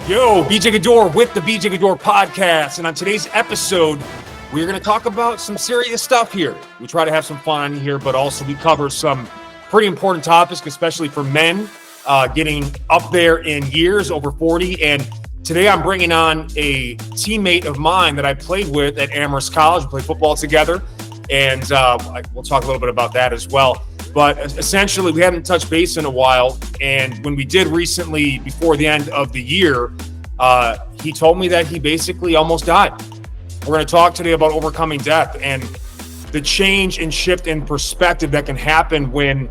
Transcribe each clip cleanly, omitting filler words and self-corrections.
Yo, BJ Gaddour with the BJ Gaddour Podcast. And on today's episode, we're going to talk about some serious stuff here. We try to have some fun here, but also we cover some pretty important topics, especially for men getting up there in years, over 40. And today I'm bringing on a teammate of mine that I played with at Amherst College. We played football together, and we'll talk a little bit about that as well. But essentially, we hadn't touched base in a while, and when we did recently, before the end of the year, he told me that he basically almost died. We're going to talk today about overcoming death and the change and shift in perspective that can happen when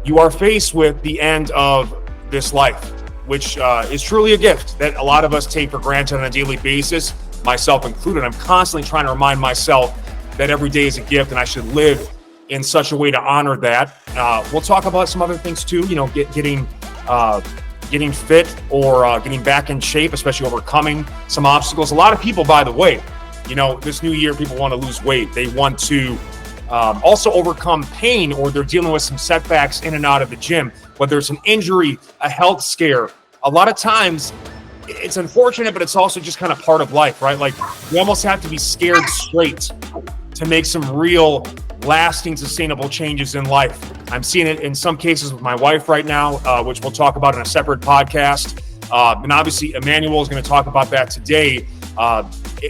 you are faced with the end of this life, which is truly a gift that a lot of us take for granted on a daily basis, myself included. I'm constantly trying to remind myself that every day is a gift and I should live in such a way to honor that. We'll talk about some other things too, you know, getting fit or getting back in shape, especially overcoming some obstacles. A lot of people, by the way, you know, this new year, people want to lose weight. They want to also overcome pain, or they're dealing with some setbacks in and out of the gym, whether it's an injury, a health scare. A lot of times it's unfortunate, but it's also just kind of part of life, right? Like, you almost have to be scared straight to make some real lasting, sustainable changes in life. I'm seeing it in some cases with my wife right now, which we'll talk about in a separate podcast. And obviously, Emmanuel is going to talk about that today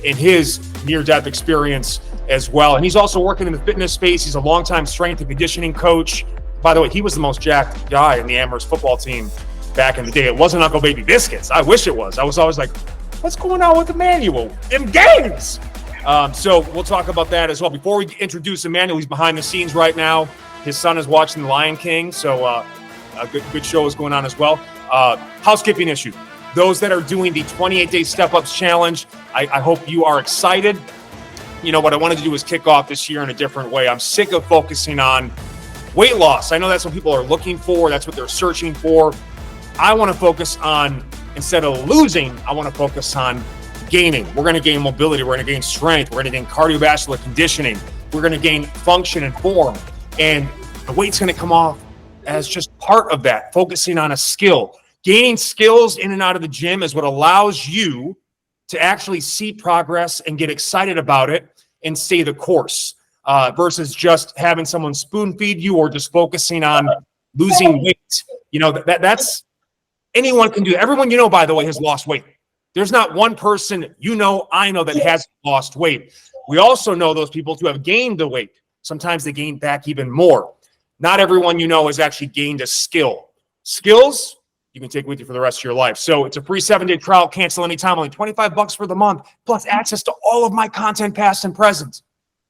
in his near-death experience as well. And he's also working in the fitness space. He's a longtime strength and conditioning coach. By the way, he was the most jacked guy in the Amherst football team back in the day. It wasn't Uncle Baby Biscuits. I wish it was. I was always like, what's going on with Emmanuel? Them games! So we'll talk about that as well. Before we introduce Emmanuel, he's behind the scenes right now. His son is watching The Lion King, so a good show is going on as well. Housekeeping issue. Those that are doing the 28-day Step-Ups Challenge, I hope you are excited. You know, what I wanted to do is kick off this year in a different way. I'm sick of focusing on weight loss. I know that's what people are looking for. That's what they're searching for. I want to focus on, instead of losing, I want to focus on gaining. We're going to gain mobility. We're going to gain strength. We're going to gain cardiovascular conditioning. We're going to gain function and form. And the weight's going to come off as just part of that, focusing on a skill. Gaining skills in and out of the gym is what allows you to actually see progress and get excited about it and stay the course, versus just having someone spoon feed you or just focusing on losing weight. You know, that's anyone can do that. Everyone you know, by the way, has lost weight. There's not one person you know, I know, that has lost weight. We also know those people who have gained the weight. Sometimes they gain back even more. Not everyone you know has actually gained a skill. Skills you can take with you for the rest of your life. So it's a free 7-day trial, cancel anytime, only $25 for the month, plus access to all of my content, past and present.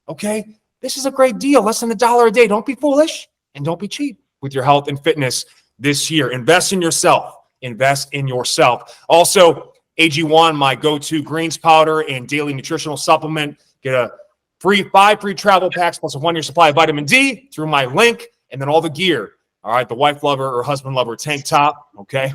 Okay? This is a great deal, less than $1 a day. Don't be foolish and don't be cheap with your health and fitness this year. Invest in yourself. Invest in yourself. Also, AG1, my go-to greens powder and daily nutritional supplement. Get a five free travel packs plus a 1-year supply of vitamin D through my link, and then all the gear. All right, the wife lover or husband lover tank top, okay?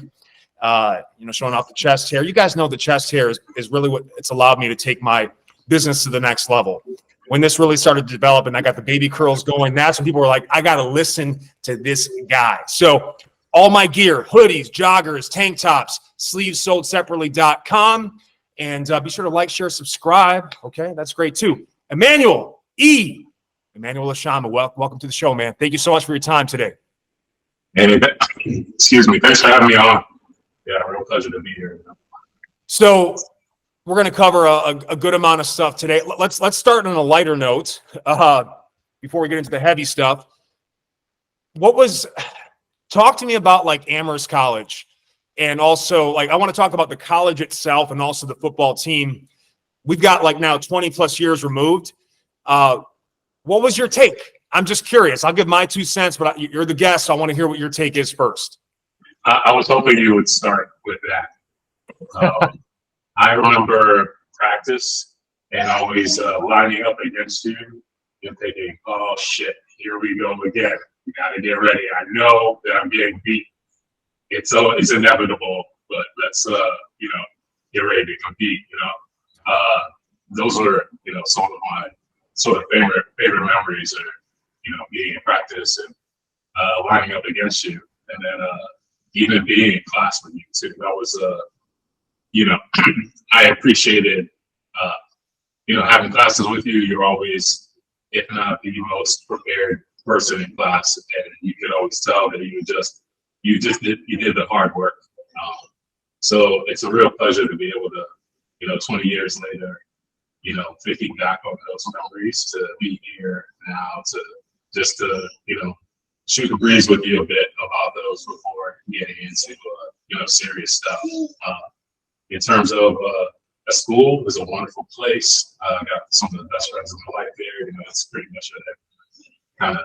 Showing off the chest hair. You guys know the chest hair is really what it's allowed me to take my business to the next level. When this really started to develop and I got the baby curls going, that's when people were like, I got to listen to this guy. So all my gear, hoodies, joggers, tank tops, sleeves sold separately.com. And be sure to like, share, subscribe. Okay, that's great too. Emmanuel Ashamu, welcome to the show, man. Thank you so much for your time today. Hey, excuse me. Thanks for having me on. Yeah, real pleasure to be here. So we're going to cover a good amount of stuff today. Let's start on a lighter note before we get into the heavy stuff. Talk to me about like Amherst College, and also like I want to talk about the college itself and also the football team. We've got like now 20 plus years removed. What was your take? I'm just curious. I'll give my 2 cents, but you're the guest, so I want to hear what your take is first. I was hoping you would start with that. I remember practice and always lining up against you and thinking, oh, shit, here we go again. We got to get ready. I know that I'm getting beat. It's inevitable, but let's, get ready to compete, Those are, some of my sort of favorite memories are, being in practice and lining up against you. And then even being in class with you too. That was you know, I appreciated, having classes with you. You're always, if not the most prepared person in class, and you could always tell that you did the hard work. So it's a real pleasure to be able to, 20 years later, thinking back on those memories, to be here now, to shoot the breeze with you a bit about those before getting into serious stuff. In terms of a school, is a wonderful place. I got some of the best friends in my life there. That's pretty much what it kind of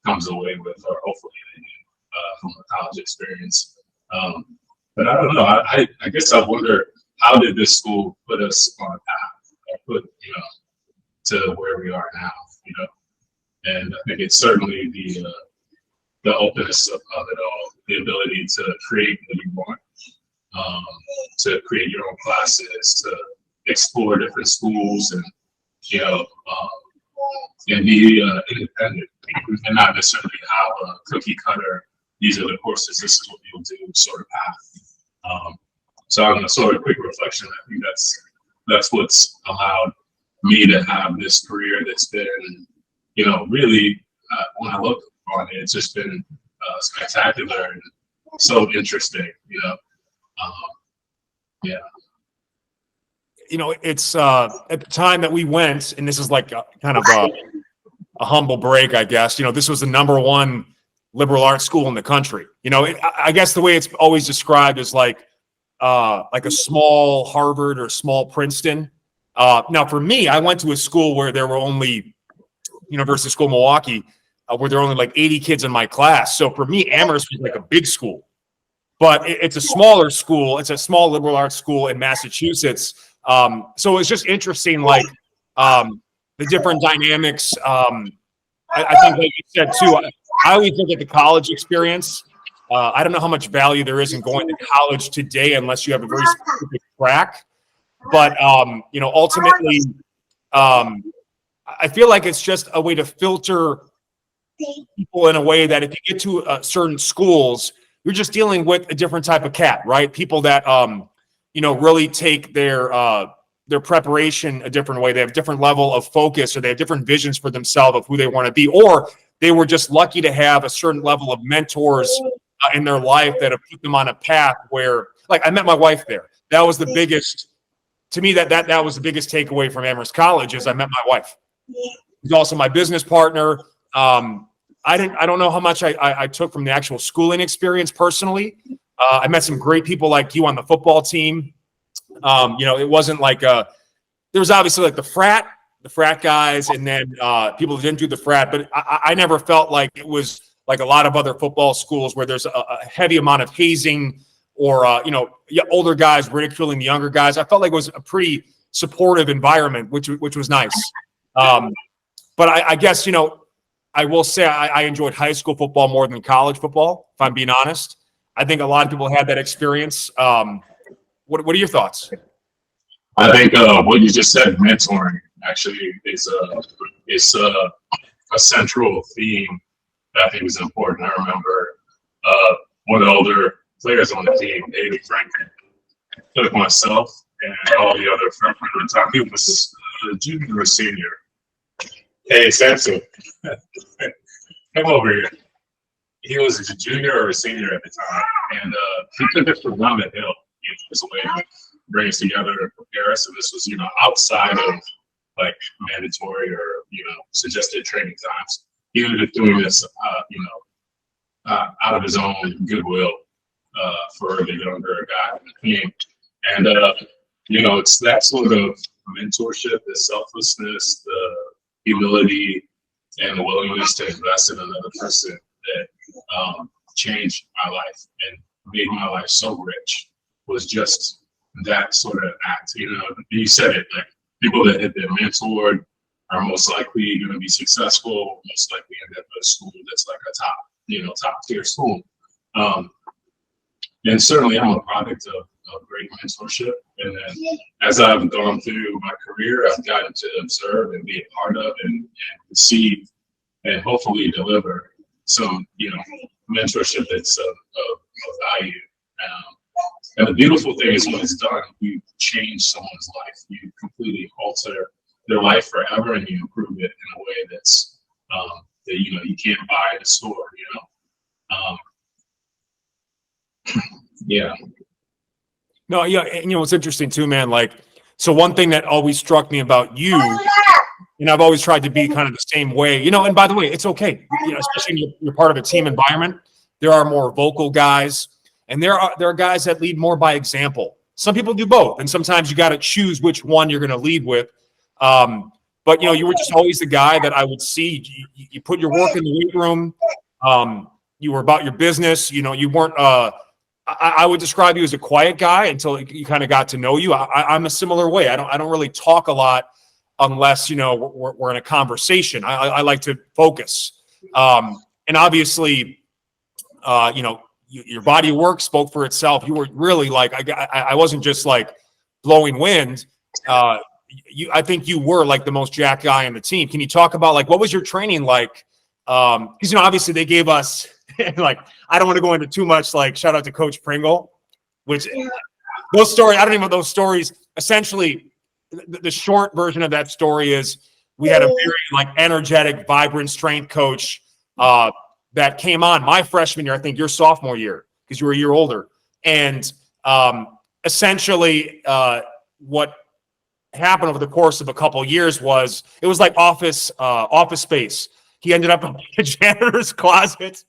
comes away with, or hopefully from a college experience. But I don't know. I guess I wonder, how did this school put us on a path, or put to where we are now? And I think it's certainly the openness of it all, the ability to create what you want, to create your own classes, to explore different schools, and and be independent, and not necessarily have a cookie cutter, these are the courses, this is what you'll do sort of path. So on a sort of quick reflection, I think that's what's allowed me to have this career that's been, really, when I look on it, it's just been spectacular and so interesting, yeah. It's at the time that we went, and this is like kind of a humble break, I guess. This was the #1 liberal arts school in the country. I guess the way it's always described is like a small Harvard or small Princeton. Now, for me, I went to a school where there were only, University School Milwaukee, where there were only like 80 kids in my class. So for me, Amherst was like a big school, but it's a smaller school. It's a small liberal arts school in Massachusetts. So it's just interesting, like the different dynamics. I think, like you said too, I always look at the college experience. I don't know how much value there is in going to college today unless you have a very specific track. But ultimately, I feel like it's just a way to filter people in a way that if you get to certain schools, you're just dealing with a different type of cat, right? People that really take their preparation a different way. They have a different level of focus, or they have different visions for themselves of who they want to be, or they were just lucky to have a certain level of mentors in their life that have put them on a path where, like, I met my wife there. That was the biggest, to me, that was the biggest takeaway from Amherst College, is I met my wife. She's also my business partner. I don't know how much I took from the actual schooling experience personally. I met some great people like you on the football team. It wasn't like there was obviously like the frat guys, and then people who didn't do the frat, but I never felt like it was like a lot of other football schools where there's a heavy amount of hazing, or older guys ridiculing the younger guys. I felt like it was a pretty supportive environment, which was nice. But I guess I will say I enjoyed high school football more than college football, if I'm being honest. I think a lot of people had that experience. What are your thoughts? I think what you just said, mentoring, actually is a central theme that I think is important. I remember one of the older players on the team, David Franklin, took myself and all the other freshmen at the time. He was a junior or senior. Hey, Samson, come over here. He was a junior or a senior at the time, and he took us from down the hill. As a way to bring us together and prepare us. And this was, outside of like mandatory or, suggested training times. He was just doing this, out of his own goodwill for the younger guy on the team. And, it's that sort of mentorship, the selflessness, the humility, and the willingness to invest in another person that changed my life and made my life so rich. Was just that sort of act. You said it, like, people that have been mentored are most likely going to be successful, most likely end up at a school that's like a top tier school. And certainly I'm a product of great mentorship. And then as I've gone through my career, I've gotten to observe and be a part of and receive and hopefully deliver some, mentorship that's of value. And the beautiful thing is when it's done, you change someone's life. You completely alter their life forever, and you improve it in a way that's that you can't buy at a store. Yeah. No, yeah, and it's interesting too, man. Like, so one thing that always struck me about you, and I've always tried to be kind of the same way, and by the way, it's okay, especially when you're part of a team environment. There are more vocal guys, and there are guys that lead more by example. Some people do both, and sometimes you got to choose which one you're going to lead with. But you were just always the guy that I would see. You put your work in the weight room. You were about your business. You weren't. I would describe you as a quiet guy until you kind of got to know you. I'm a similar way. I don't really talk a lot unless we're in a conversation. I like to focus. And obviously, your body of work spoke for itself. You were really like I wasn't just like blowing wind. I think you were like the most jacked guy on the team. Can you talk about like what was your training like? Because obviously they gave us like I don't want to go into too much. Like shout out to Coach Pringle, which those stories I don't even know those stories. Essentially, the short version of that story is we had a very like energetic, vibrant strength coach that came on my freshman year. I think your sophomore year because you were a year older, and essentially what happened over the course of a couple of years was it was like office space. He ended up in a janitor's closet.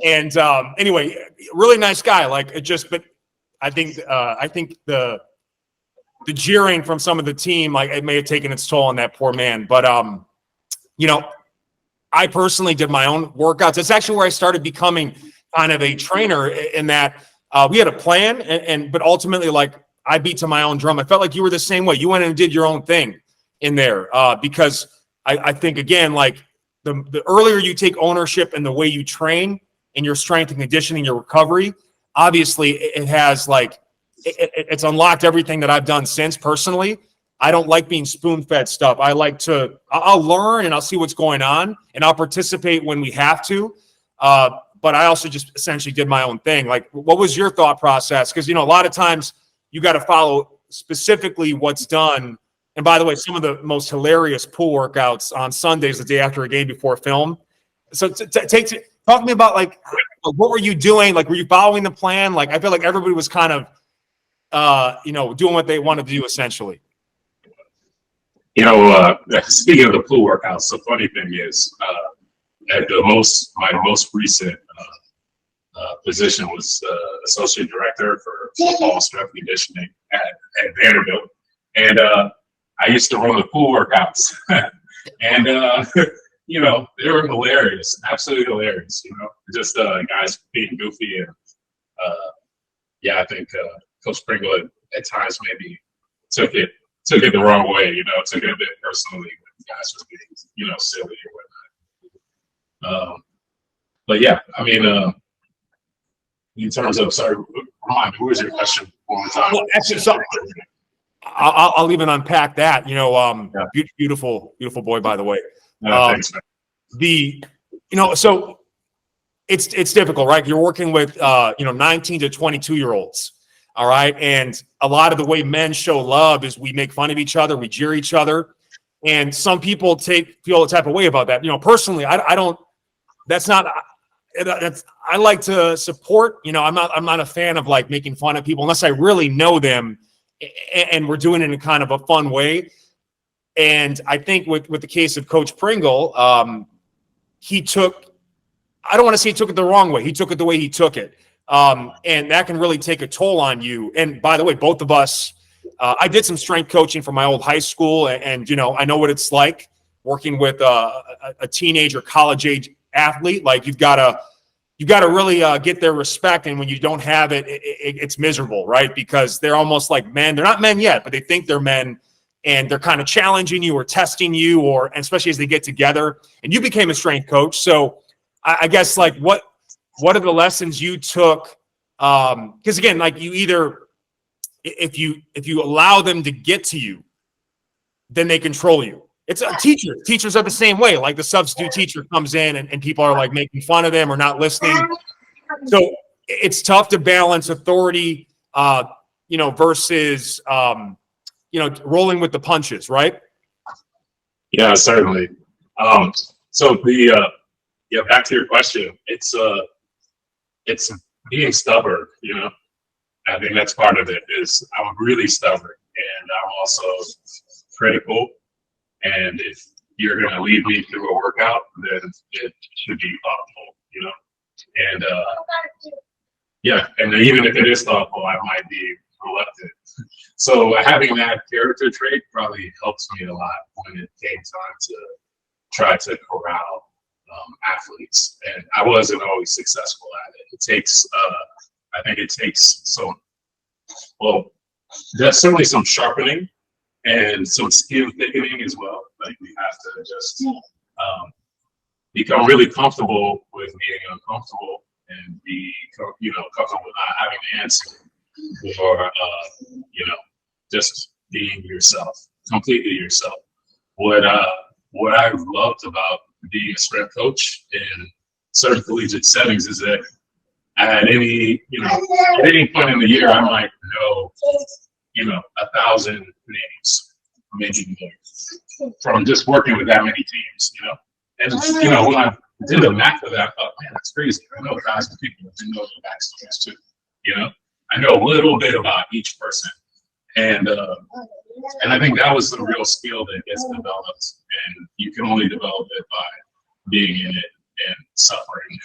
And anyway, really nice guy. Like it just, but I think the jeering from some of the team, like it may have taken its toll on that poor man. But I personally did my own workouts. It's actually where I started becoming kind of a trainer in that we had a plan, but ultimately, like I beat to my own drum. I felt like you were the same way. You went and did your own thing in there because I think again, like the earlier you take ownership in the way you train in your strength and conditioning, your recovery, obviously it has like it's unlocked everything that I've done since personally. I don't like being spoon-fed stuff. I'll learn and I'll see what's going on and I'll participate when we have to. But I also just essentially did my own thing. Like, what was your thought process? Because, a lot of times you got to follow specifically what's done. And by the way, some of the most hilarious pool workouts on Sundays, the day after a game before film. So talk to me about like, what were you doing? Like, were you following the plan? Like, I feel like everybody was kind of, doing what they wanted to do essentially. Speaking of the pool workouts, the funny thing is, my most recent position was associate director for football strength conditioning at Vanderbilt, and I used to run the pool workouts, and they were hilarious, absolutely hilarious. Just guys being goofy, and I think Coach Pringle at times maybe took it the wrong way, took it a bit personally when guys were being, silly or whatnot. But yeah, I mean, in terms of, sorry, Ron, who was your question one more time? Well, actually, I'll even unpack that. Beautiful boy, by the way. Thanks, man. So it's difficult, right? You're working with 19 to 22-year-olds. All right. And a lot of the way men show love is we make fun of each other, we jeer each other. And some people feel the type of way about that. Personally, I don't, I like to support, I'm not a fan of like making fun of people unless I really know them and we're doing it in kind of a fun way. And I think with the case of Coach Pringle, I don't want to say he took it the wrong way. He took it the way he took it. And that can really take a toll on you. And by the way, both of us, I did some strength coaching for my old high school. And I know what it's like working with a teenager, college age athlete. Like you've got to really get their respect. And when you don't have it, it's miserable, right? Because they're almost like men. They're not men yet, but they think they're men. And they're kind of challenging you or testing you, and especially as they get together. And you became a strength coach. So I guess like what are the lessons you took? Because again, like you either, if you allow them to get to you, then they control you. It's a teacher. Teachers are the same way. Like the substitute teacher comes in and people are like making fun of them or not listening. So it's tough to balance authority versus, rolling with the punches, right? Yeah, certainly. So back to your question, it's being stubborn, I think that's part of it. Is I'm really stubborn, and I'm also critical. And if you're going to lead me through a workout, then it should be thoughtful, And and even if it is thoughtful, I might be reluctant. So having that character trait probably helps me a lot when it came time to try to corral athletes. And I wasn't always successful at it. It takes, I think it takes there's certainly some sharpening and some skin thickening as well. Like we have to just become really comfortable with being uncomfortable and be, comfortable with not having an answer or, just being yourself, completely yourself. What I've loved about being a strength coach in certain collegiate settings is that at any point in the year, I might know, 1,000 names, maybe more, from just working with that many teams, And, when I did the math of that, I thought, man, that's crazy. I know 1,000 people. I didn't know their backstories too, I know a little bit about each person. And I think that was the real skill that gets developed. And you can only develop it by being in it and suffering,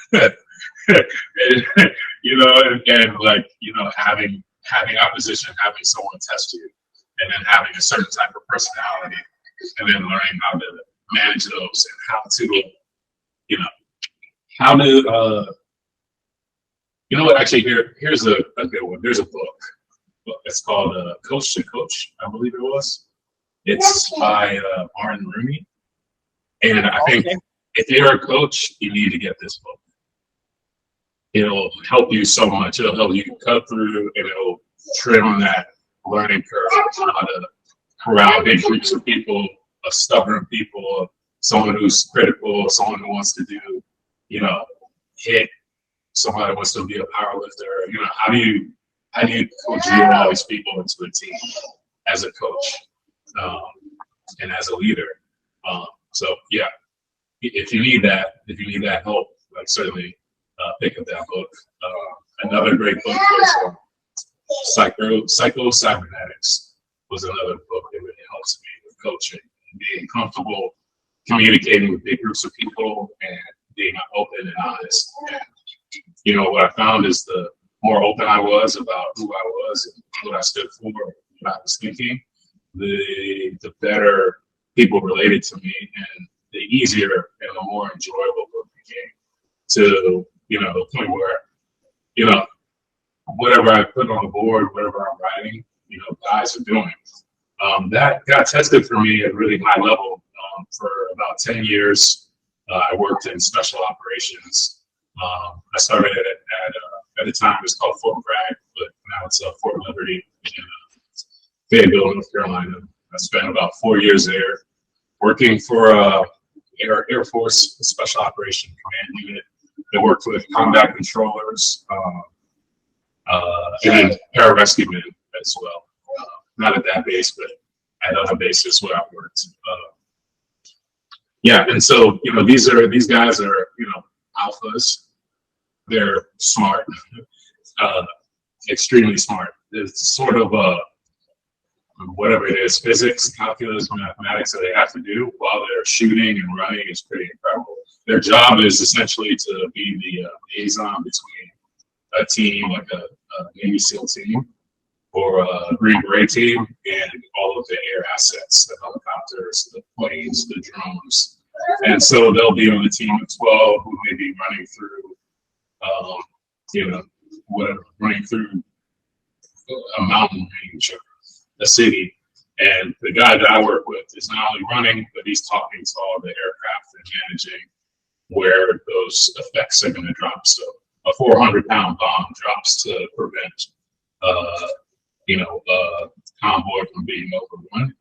having opposition, having someone test you, and then having a certain type of personality, and then learning how to manage those and actually here's a good one. There's a book. It's called Coach to Coach, I believe it was. It's by Martin Rooney. And I think if you're a coach, you need to get this book. It'll help you so much. It'll help you cut through, and it'll trim that learning curve, how to corral big groups of people, stubborn people, someone who's critical, someone who wants to do, hit, somebody who wants to be a power lifter. How do you coach all these people into a team as a coach and as a leader? If you need that help, like certainly pick up that book. Another great book was Psycho-Cybernetics was another book that really helps me with coaching and being comfortable communicating with big groups of people and being open and honest. And, what I found is the more open I was about who I was and what I stood for, what I was thinking, the better people related to me, and the easier and the more enjoyable it became to, the point where, whatever I put on the board, whatever I'm writing, guys are doing. That got tested for me at really high level for about 10 years. I worked in special operations. I started at the time it was called Fort Bragg, but now it's Fort Liberty in Fayetteville, North Carolina. I spent about 4 years there working for Air Force Special Operations Command Unit. They worked with combat controllers and pararescue men as well. Not at that base, but at other bases where I worked. And so these guys are alphas. They're smart, extremely smart. It's sort of whatever it is, physics, calculus, mathematics that they have to do while they're shooting and running is pretty incredible. Their job is essentially to be the liaison between a team like a Navy SEAL team or a Green Beret team and all of the air assets, the helicopters, the planes, the drones. And so they'll be on a team of 12 who may be running through, running through a mountain range or a city. And the guy that I work with is not only running, but he's talking to all the aircraft and managing where those effects are going to drop. So a 400-pound bomb drops to prevent, convoy from being overrun.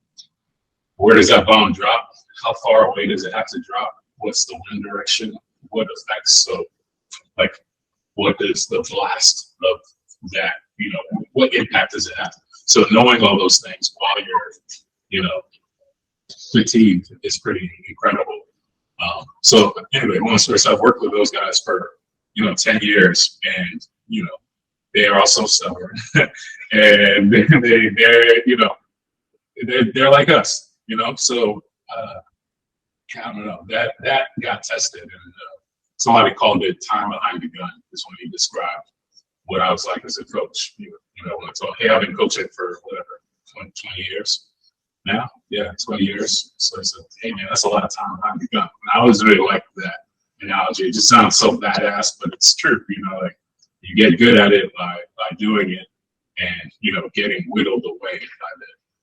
Where does that bomb drop? How far away does it have to drop? What's the wind direction? What effects? So, what is the blast of that, what impact does it have? So knowing all those things while you're, you know, fatigued is pretty incredible. So anyway, long story short, I've worked with those guys for, you know, 10 years, and, you know, they are also stubborn, and they're, you know, they're like us, you know. So I don't know, that got tested, and somebody called it time behind the gun. Is when he described what I was like as a coach. You know, when I told, hey, I've been coaching for whatever 20 years now. Yeah, 20 years. So I said, hey man, that's a lot of time behind the gun. And I was really like that analogy. It just sounds so badass, but it's true. You know, like you get good at it by doing it, and, you know, getting whittled away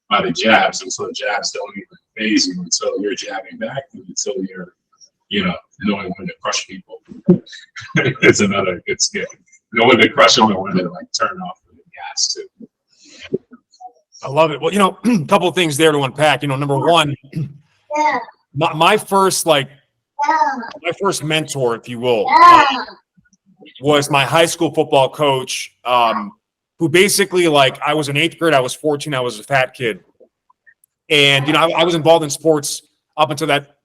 by the jabs, until the jabs don't even phase you, until you're jabbing back, and until you're, you know, knowing when to crush people. It's another good skill. Knowing to crush them and when to, like, turn off the gas too. I love it. Well, you know, a couple of things there to unpack. You know, number one, my first mentor, if you will, was my high school football coach, who basically, like, I was in 8th grade, I was 14, I was a fat kid. And, you know, I was involved in sports up until that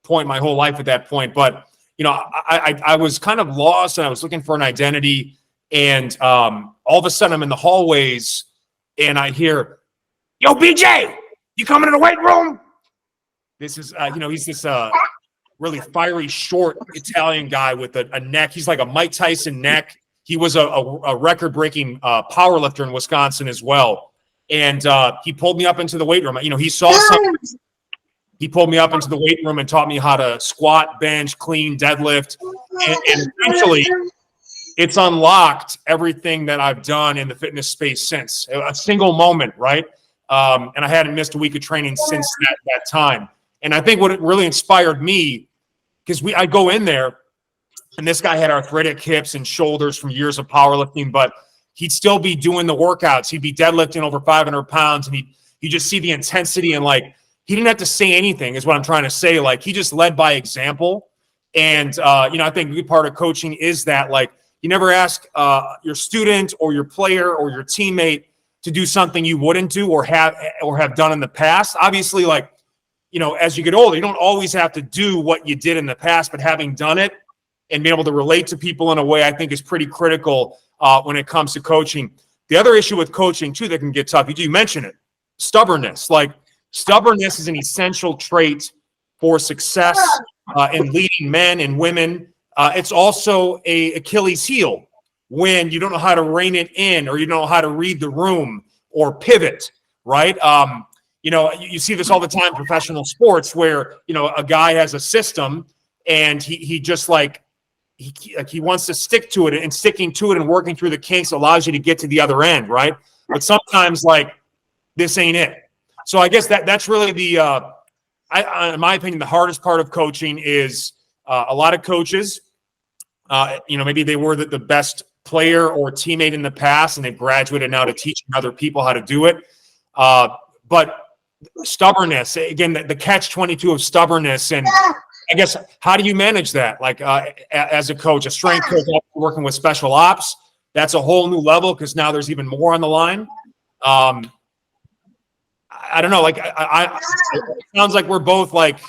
point, my whole life at that point. But, you know, I was kind of lost, and I was looking for an identity. And all of a sudden I'm in the hallways, and I hear, yo, BJ, you coming to the weight room? This is, you know, he's this really fiery, short Italian guy with a neck. He's like a Mike Tyson neck. He was a record-breaking power lifter in Wisconsin as well. And he pulled me up into the weight room. You know, he saw something. He pulled me up into the weight room and taught me how to squat, bench, clean, deadlift. And essentially, it's unlocked everything that I've done in the fitness space since. A single moment, right? And I hadn't missed a week of training since that time. And I think what it really inspired me, because I go in there, and this guy had arthritic hips and shoulders from years of powerlifting, but he'd still be doing the workouts. He'd be deadlifting over 500 pounds, and you just see the intensity, and, like, he didn't have to say anything is what I'm trying to say. Like, he just led by example. And, you know, I think a good part of coaching is that, like, you never ask your student or your player or your teammate to do something you wouldn't do or have done in the past. Obviously, like, you know, as you get older, you don't always have to do what you did in the past, but having done it and being able to relate to people in a way, I think, is pretty critical when it comes to coaching. The other issue with coaching too that can get tough, you mention it, stubbornness. Like, stubbornness is an essential trait for success in leading men and women. It's also a Achilles heel when you don't know how to rein it in, or you don't know how to read the room or pivot, right? You know, you see this all the time in professional sports where, you know, a guy has a system, and he just, like, he wants to stick to it, and sticking to it and working through the kinks allows you to get to the other end, right? But sometimes, like, this ain't it. So I guess that's really the, in my opinion, the hardest part of coaching is a lot of coaches, you know, maybe they were the best player or teammate in the past, and they've graduated now to teaching other people how to do it. But stubbornness, again, the catch-22 of stubbornness. And I guess, how do you manage that? Like, as a coach, a strength coach working with special ops, that's a whole new level, because now there's even more on the line. I don't know. Like, it sounds like we're both, like,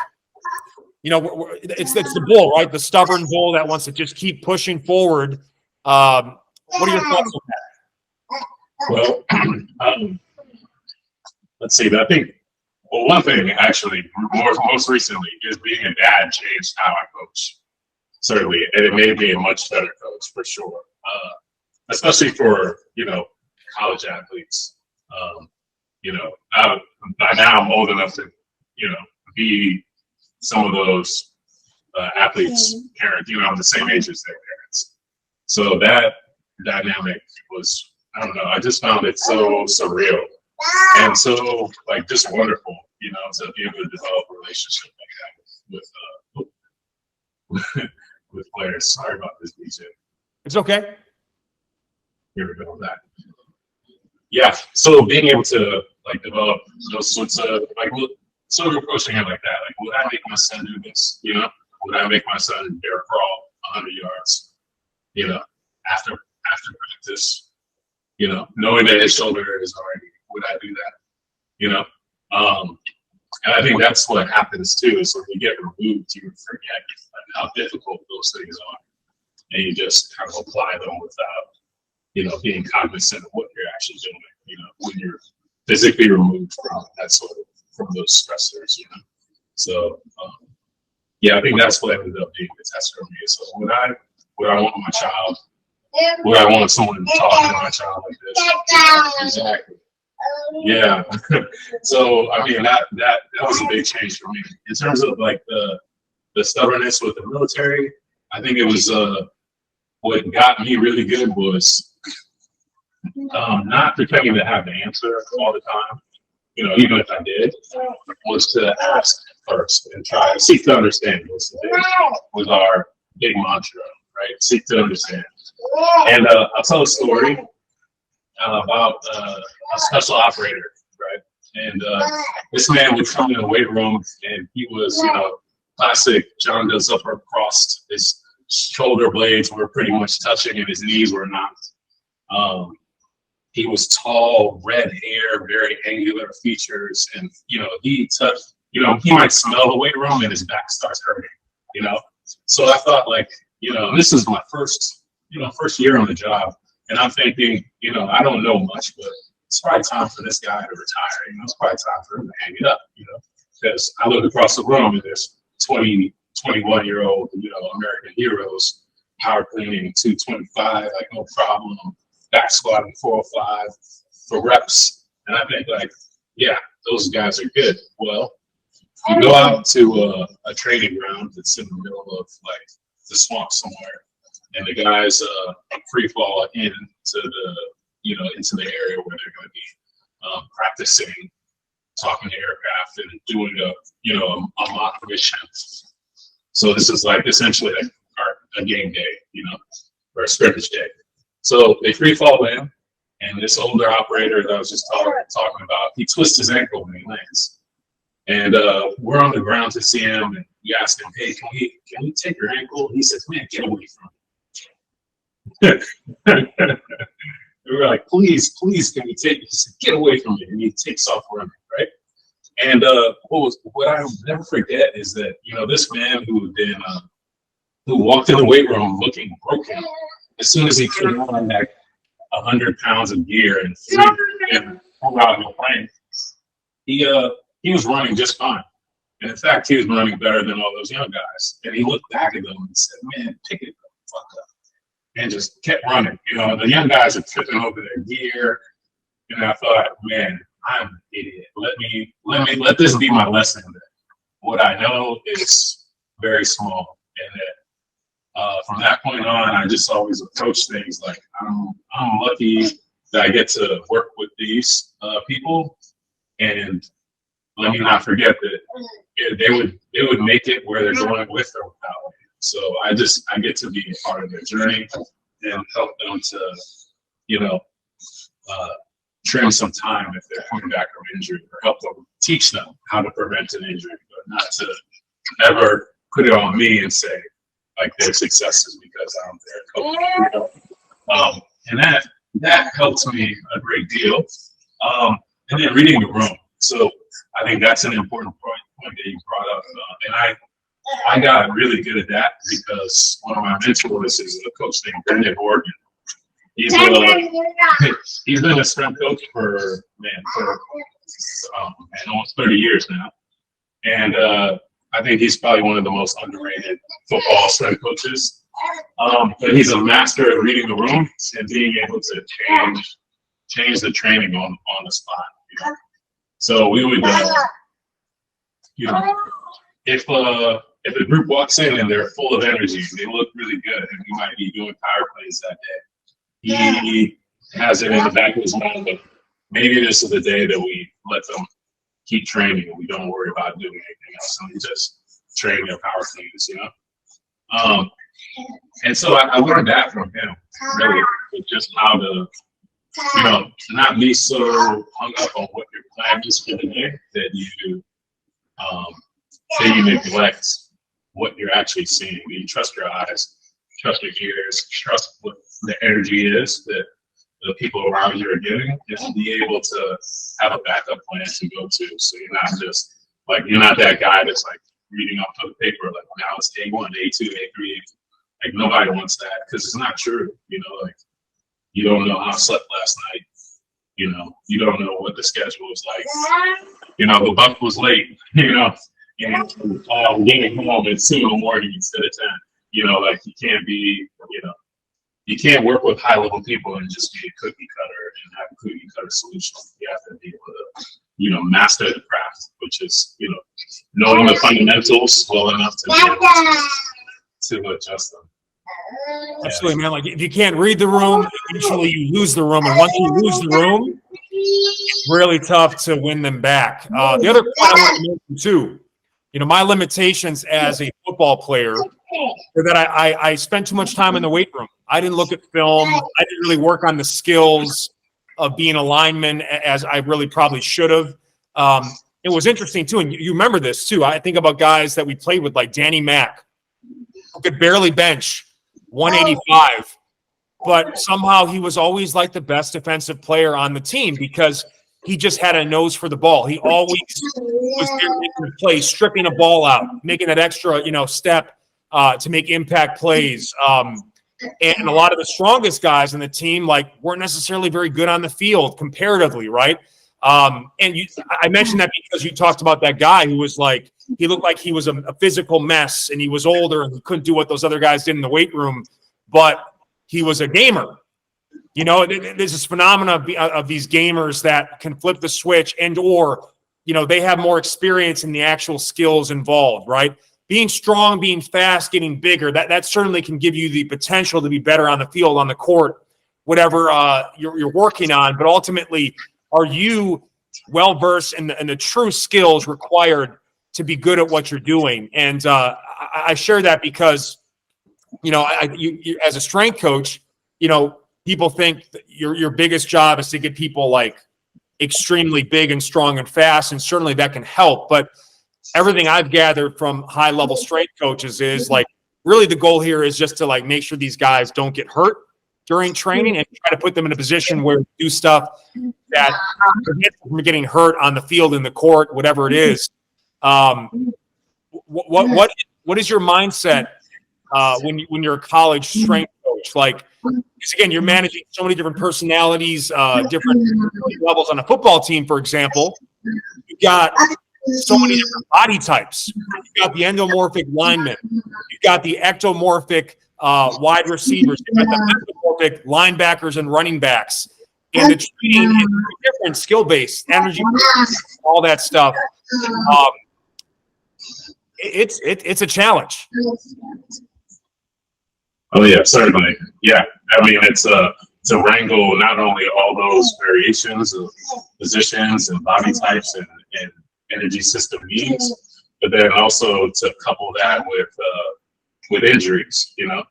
you know, it's the bull, right? The stubborn bull that wants to just keep pushing forward. What are your thoughts on that? Well, let's see. I think, well, one thing actually, most recently, is being a dad changed how I coach. Certainly, and it made me a much better coach for sure. Especially for, you know, college athletes. You know, by now I'm old enough to, you know, be some of those athletes' parents. You know, I'm the same age as their parents. So that dynamic was, I don't know, I just found it so surreal and so, like, just wonderful, you know, to be able to develop a relationship like that with players. Sorry about this, BJ. It's okay. Here we go with that. Yeah, so being able to, like, develop those sorts of, like, sort of approaching it like that. Like, would I make my son do this? You know, would I make my son bear crawl 100 yards? You know, after practice, you know, knowing that his shoulder is already, would I do that? You know? And I think that's what happens too, is when you get removed, you forget how difficult those things are. And you just kind of apply them without, you know, being cognizant of what you're actually doing, you know, when you're physically removed from that sort of, from those stressors, you know. So, yeah, I think that's what ended up being the test for me. So would I want my child, would I want someone to talk to my child like this? Exactly. Yeah. So, I mean, that was a big change for me. In terms of like the stubbornness with the military, I think it was, what got me really good was not pretending to have the answer all the time, you know, even if I did, was to ask first and try to seek to understand was our big mantra, right? Seek to understand. And I'll tell a story about a special operator, right? And this man would come in the weight room and he was, you know, classic John does upper crossed. His shoulder blades were pretty much touching and his knees were not. He was tall, red hair, very angular features, and you know, he might smell the weight room and his back starts hurting, you know. So I thought, like, you know, this is my first year on the job, and I'm thinking, you know, I don't know much, but it's probably time for this guy to retire. You know, it's probably time for him to hang it up, you know, because I look across the room and there's 21-year-old, you know, American heroes, power cleaning 225, like no problem, back squatting 405 for reps. And I think, like, yeah, those guys are good. Well, you go out to a training ground that's in the middle of like the swamp somewhere, and the guys free fall into the area where they're going to be practicing, talking to aircraft and doing a mock mission. So this is like essentially a game day, you know, or a scrimmage day. So they free fall in, and this older operator that I was just talking about, he twists his ankle when he lands. And we're on the ground to see him, and we ask him, hey, can we take your ankle? He says, man, get away from me. We were like, please, can you take it? He said, get away from me. And he takes off running, right? And what I'll never forget is that, you know, this man who walked in the weight room looking broken, as soon as he came on like 100 pounds of gear and pulled out of the plane, he was running just fine. And in fact, he was running better than all those young guys. And he looked back at them and said, man, pick it the fuck up. And just kept running. You know, the young guys are tripping over their gear. And I thought, man, I'm an idiot. Let this be my lesson that what I know is very small. And that from that point on, I just always approach things like I'm lucky that I get to work with these people, and let me not forget that they would make it where they're going with or without me. So I get to be a part of their journey and help them to, you know, trim some time if they're coming back from injury, or help them, teach them how to prevent an injury, but not to ever put it on me and say, like, their success is because I'm their coach. And that helps me a great deal. And then reading the room. So I think that's an important point that you brought up. And I got really good at that because one of my mentors is a coach named Brendan Morgan. He's been a strength coach for almost 30 years now. And I think he's probably one of the most underrated football strength coaches. But he's a master at reading the room and being able to change the training on the spot. You know? So we would, you know, if a group walks in and they're full of energy, they look really good, and we might be doing power plays that day, he has it in the back of his mind that maybe this is the day that we let them keep training and we don't worry about doing anything else. And we just train their power cleans, you know? And so I learned that from him, really, just how to, you know, not be so hung up on what your plan is for the day that you neglect what you're actually seeing. You trust your eyes, trust your ears, trust what the energy is that the people around you are getting, is to be able to have a backup plan to go to. So you're not just like, you're not that guy that's like reading off of the paper, like now it's A1, A2, A3. Like nobody wants that because it's not true. You know, like you don't know how I slept last night. You know, you don't know what the schedule was like. You know, the buck was late, you know, and getting home at 2 in the morning instead of 10. You know, like you can't be, you know, you can't work with high level people and just be a cookie cutter and have a cookie cutter solution. You have to be able to, you know, master the craft, which is, you know, knowing the fundamentals well enough to be able to adjust them. Absolutely, man. Like if you can't read the room, eventually you lose the room, and once you lose the room, it's really tough to win them back. The other point I want to mention too, you know, my limitations as a football player are that I spent too much time in the weight room. I didn't look at film. I didn't really work on the skills of being a lineman as I really probably should have. It was interesting too, and you remember this too. I think about guys that we played with, like Danny Mack, who could barely bench 185, but somehow he was always like the best defensive player on the team because he just had a nose for the ball. He always was there making the play, stripping a ball out, making that extra, you know, step to make impact plays. And a lot of the strongest guys on the team, like, weren't necessarily very good on the field comparatively, right? I mentioned that because you talked about that guy who was like, he looked like he was a physical mess and he was older and he couldn't do what those other guys did in the weight room, but he was a gamer. You know, there's this phenomenon of these gamers that can flip the switch and, or, you know, they have more experience in the actual skills involved, right? Being strong, being fast, getting bigger, that certainly can give you the potential to be better on the field, on the court, whatever you're working on. But ultimately, are you well-versed in the true skills required to be good at what you're doing? And I share that because, you know, you as a strength coach, you know, people think that your biggest job is to get people like extremely big and strong and fast, and certainly that can help. But everything I've gathered from high-level strength coaches is like, really the goal here is just to like make sure these guys don't get hurt during training and try to put them in a position where they do stuff that prevents them from getting hurt on the field, in the court, whatever it is. What is your mindset when you're a college strength coach? Like, because again, you're managing so many different personalities, different levels on a football team, for example. You got so many different body types. You got the endomorphic linemen. You got the ectomorphic wide receivers. You got the mesomorphic linebackers and running backs. And the training is different, skill-based, energy, all that stuff. It's a challenge. Oh yeah, certainly. Yeah, I mean to wrangle not only all those variations of positions and body types and energy system needs, but then also to couple that with injuries, you know,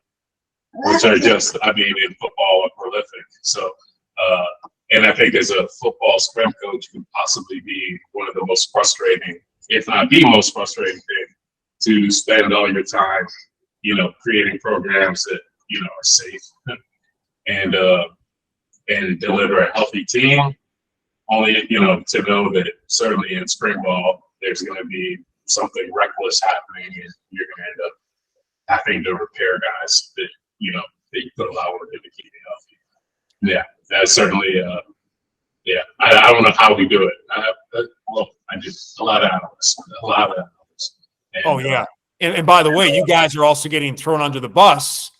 which are just, I mean, in football are prolific. So, and I think as a football strength coach could possibly be one of the most frustrating, if not the most frustrating thing, to spend all your time, you know, creating programs that, you know, are safe and deliver a healthy team. Only, you know, to know that certainly in spring ball, there's going to be something reckless happening and you're going to end up having to repair guys that, you know, that you put a lot of work into keeping healthy. Yeah, that's certainly, yeah, I don't know how we do it. I do a lot of analysts. And, oh, yeah. And by the way, you guys are also getting thrown under the bus.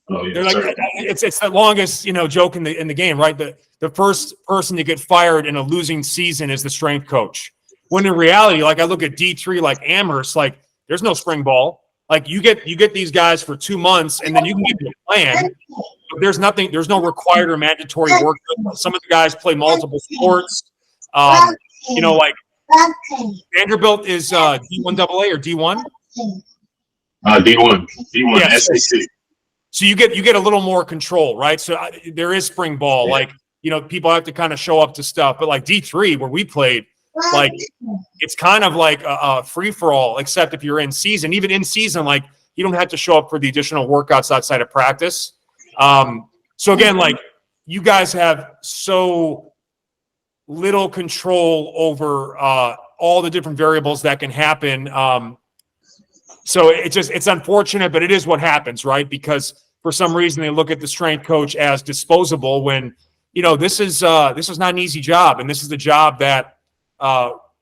Oh, yeah, they're like, it's the longest, you know, joke in the game, right? The first person to get fired in a losing season is the strength coach. When in reality, like I look at D3, like Amherst, like there's no spring ball. Like you get these guys for 2 months, and then you can give them a plan. But there's no required or mandatory work. Some of the guys play multiple sports. You know, like Vanderbilt is D1AA or D1. D1 Yes. SEC. So you get a little more control, right? So there is spring ball. Yeah. Like, you know, people have to kind of show up to stuff. But like D3, where we played, like it's kind of like a free-for-all, except if you're in season. Even in season, like you don't have to show up for the additional workouts outside of practice. So again, like you guys have so little control over all the different variables that can happen. So it's unfortunate, but it is what happens, right? Because for some reason they look at the strength coach as disposable when, this is not an easy job. And this is the job that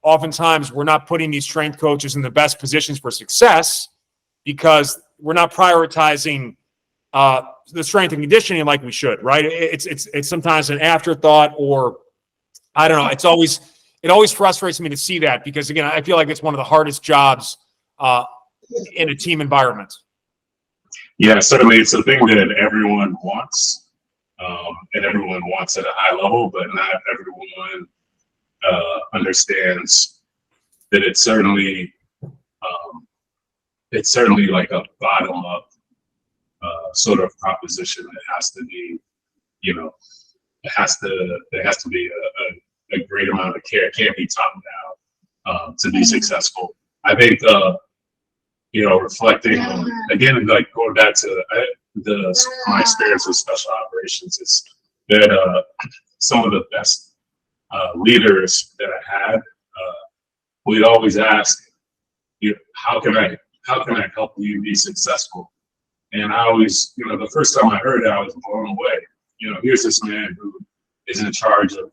oftentimes we're not putting these strength coaches in the best positions for success because we're not prioritizing the strength and conditioning like we should, right? It's sometimes an afterthought, or I don't know. It always frustrates me to see that because, again, I feel like it's one of the hardest jobs in a team environment. Yeah, certainly it's a thing that everyone wants, and everyone wants at a high level, but not everyone understands that it's certainly like a bottom up sort of proposition that has to be, there has to be a great amount of care. It can't be top down to be successful. I think reflecting on, again, like going back to my experience with special operations, is that some of the best leaders that I had, we'd always ask, how can I help you be successful? And I always, the first time I heard it, I was blown away. Here's this man who is in charge of,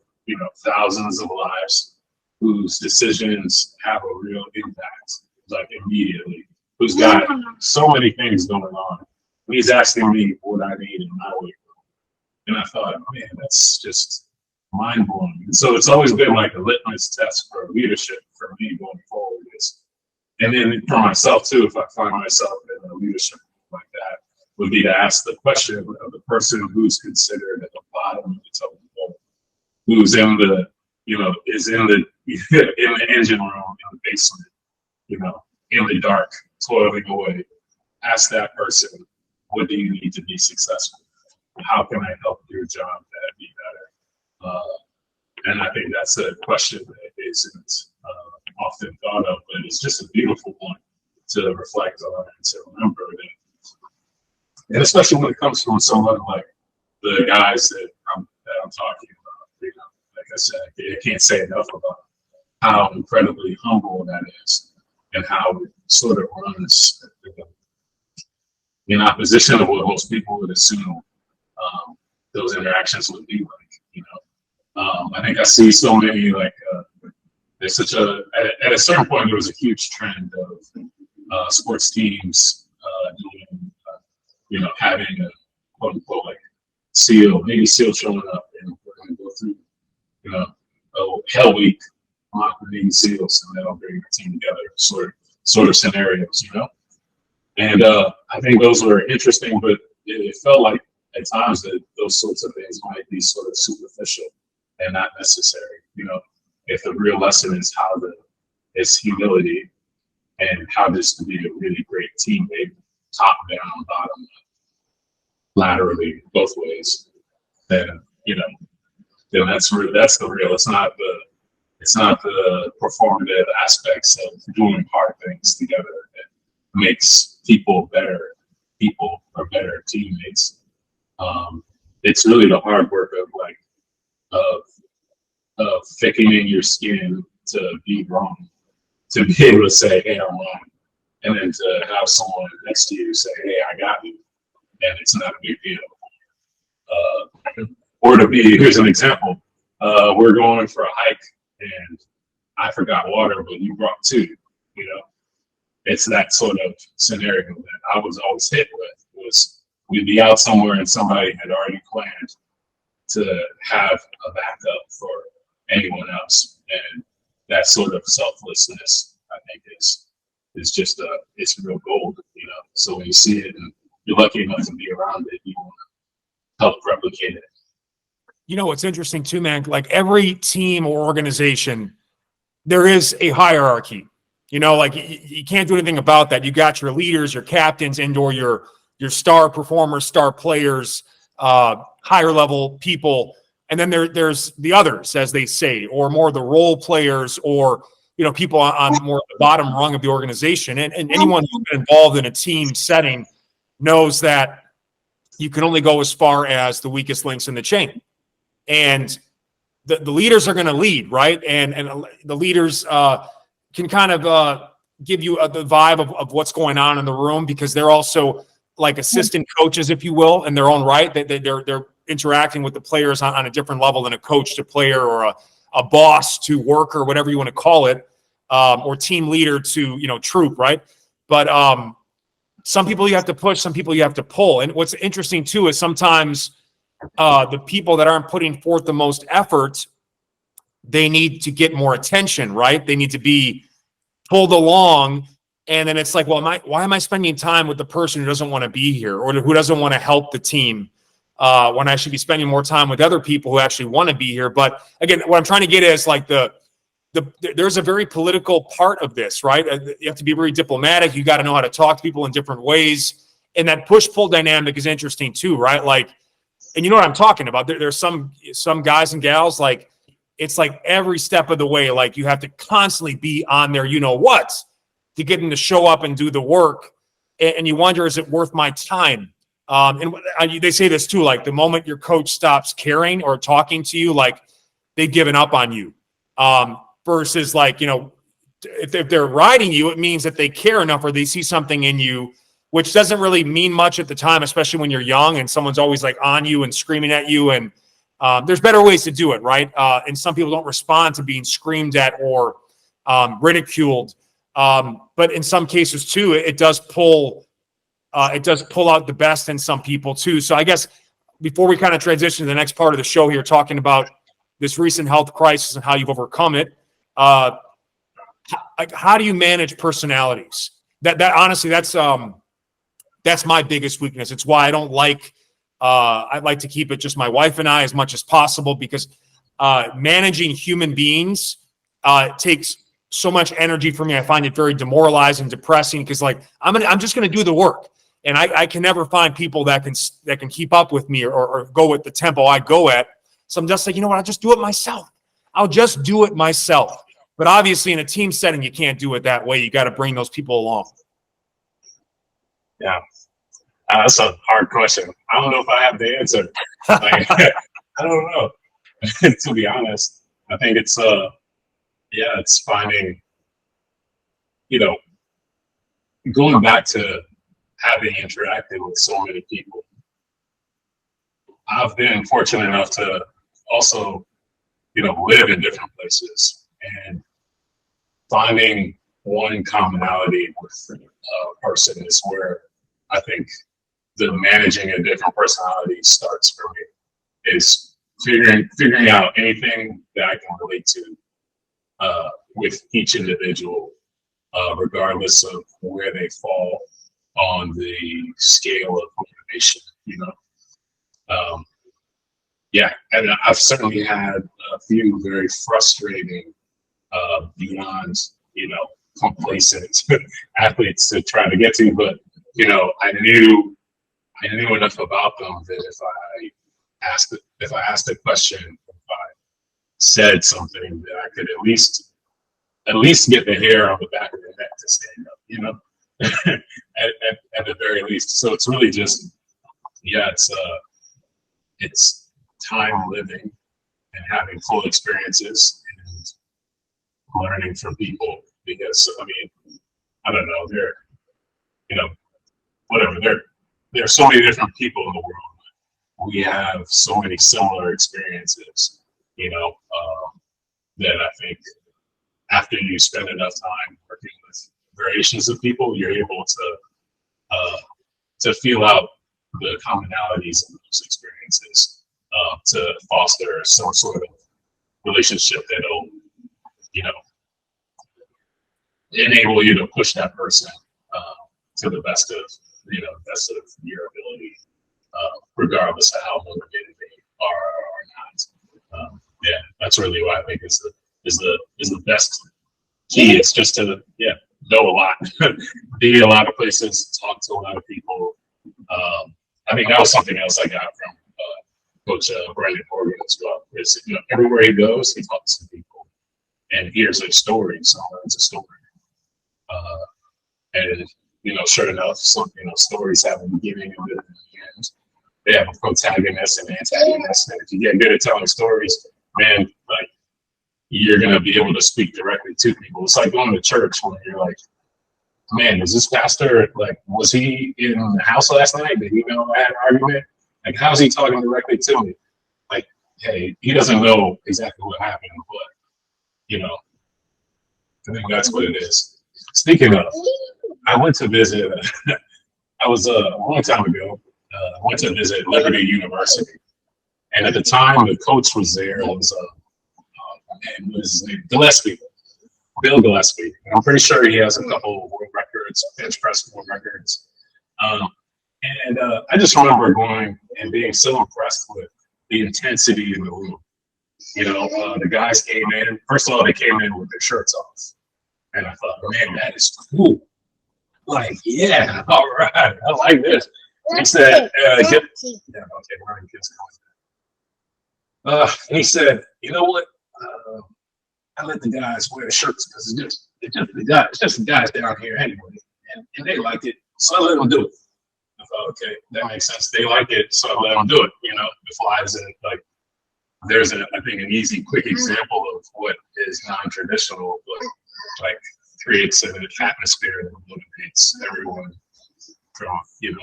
thousands of lives, whose decisions have a real impact, like immediately, who's got so many things going on. And he's asking me what I need in my weight room. And I thought, man, that's just mind blowing. And so it's always been like a litmus test for leadership for me going forward. And then for myself too, if I find myself in a leadership like that, would be to ask the question of the person who's considered at the bottom of the totem pole, who's in the, is in the in the engine room, in the basement, in the dark, toiling away. Ask that person, what do you need to be successful? How can I help your job be better? And I think that's a question that isn't often thought of, but it's just a beautiful one to reflect on and to remember that. And especially when it comes from someone like the guys that I'm talking about, like I said, I can't say enough about how incredibly humble that is and how it sort of runs in opposition of what most people would assume those interactions would be like. I think I see so many there's such at a certain point there was a huge trend of sports teams doing having a quote unquote Navy SEAL showing up, and we're going to go through Hell Week mock the Navy SEALs, and that'll bring the team together, sort of scenarios, And I think those were interesting, but it felt like at times that those sorts of things might be sort of superficial and not necessary. If the real lesson is humility and how just to be a really great teammate, top down, bottom up, laterally, both ways, then then that's the real. It's not the performative aspects of doing hard things together that makes people better people or better teammates. It's really the hard work of thickening your skin to be wrong, to be able to say, hey, I'm wrong, and then to have someone next to you say, hey, I got you, and it's not a big deal. Or to be, here's an example, we're going for a hike and I forgot water, but you brought two, It's that sort of scenario that I was always hit with, was we'd be out somewhere and somebody had already planned to have a backup for anyone else. And that sort of selflessness, I think, is just it's real gold, So when you see it and you're lucky enough to be around it, you want to help replicate it. What's interesting too, man, like every team or organization, there is a hierarchy. You can't do anything about that. You got your leaders, your captains, and/or your star performers, star players, higher level people, and then there's the others, as they say, or more the role players, or people on more the bottom rung of the organization. And anyone who's been involved in a team setting knows that you can only go as far as the weakest links in the chain. And the leaders are going to lead, right? And the leaders can kind of give you the vibe of what's going on in the room, because they're also like assistant coaches, if you will, in their own right. They're interacting with the players on a different level than a coach to player, or a boss to worker, whatever you want to call it, or team leader to, troop, right? But some people you have to push, some people you have to pull. And what's interesting too is sometimes the people that aren't putting forth the most effort, they need to get more attention, right? They need to be pulled along. And then it's like, well, why am I spending time with the person who doesn't want to be here, or who doesn't want to help the team, when I should be spending more time with other people who actually want to be here? But again, what I'm trying to get at is like there's a very political part of this, right? You have to be very diplomatic. You got to know how to talk to people in different ways. And that push-pull dynamic is interesting too, right? Like, and you know what I'm talking about. There's some guys and gals, like, it's like every step of the way, like you have to constantly be on there, what, to get them to show up and do the work. And you wonder, is it worth my time? And they say this too, like the moment your coach stops caring or talking to you, like they've given up on you. Versus like, if they're riding you, it means that they care enough, or they see something in you, which doesn't really mean much at the time, especially when you're young and someone's always like on you and screaming at you. And there's better ways to do it, right? And some people don't respond to being screamed at or ridiculed. But in some cases too, it does pull out the best in some people too. So I guess before we kind of transition to the next part of the show here, talking about this recent health crisis and how you've overcome it, how do you manage personalities? That honestly, that's my biggest weakness. It's why I don't like. I'd like to keep it just my wife and I as much as possible, because managing human beings takes so much energy for me. I find it very demoralizing, depressing, because like I'm just going to do the work, and I can never find people that can keep up with me or go at the tempo I go at. So I'm just like, you know what? I'll just do it myself. But obviously, in a team setting, you can't do it that way. You got to bring those people along. Yeah. That's a hard question. I don't know if I have the answer. Like, I don't know. To be honest, I think it's it's finding, going back to having interacted with so many people. I've been fortunate enough to also, live in different places, and finding one commonality with a person is where I think the managing a different personality starts for me. Is figuring out anything that I can relate to with each individual, regardless of where they fall on the scale of motivation. And I've certainly had a few very frustrating, beyond complacent athletes to try to get to, but I knew enough about them that if I asked a question, if I said something, that I could at least get the hair on the back of their neck to stand up, at the very least. So it's really just, it's time living and having full experiences and learning from people, because I don't know, there are so many different people in the world. We have so many similar experiences, that I think after you spend enough time working with variations of people, you're able to feel out the commonalities in those experiences, to foster some sort of relationship that'll, enable you to push that person to the best of your ability, regardless of how motivated they are or not. That's really what I think is the best key. It's just to know a lot, be a lot of places, talk to a lot of people. I think that was something else I got from Coach Brandon Morgan as well. Is everywhere he goes, he talks to people and hears their stories, learns a story. And sure enough, stories have a beginning and an end. they have a protagonist and antagonist. And if you get good at telling stories, man, like you're gonna be able to speak directly to people. It's like going to church when you're like, man, is this pastor, like, was he in the house last night? Did he know I had an argument? Like, how's he talking directly to me? Like, hey, he doesn't know exactly what happened, but, you know, I think that's what it is. Speaking of, I went to visit, I was a long time ago, I went to visit Liberty University. And at the time, the coach was there. It was, what is his name? Gillespie. Bill Gillespie. I'm pretty sure he has a couple of world records, bench press world records. I just remember going and being so impressed with the intensity in the room. You know, the guys came in. First of all, they came in with their shirts off. And I thought, man, that is cool. Like, yeah, all right, I like this. He said, he said, you know what? I let the guys wear the shirts because it's just the guys down here anyway, and they like it, so I let them do it. I thought, okay, that makes sense. They like it, so I let them do it. You know, the flies in like. There's I think an easy, quick example of what is non-traditional, but like creates an atmosphere that motivates everyone from, you know.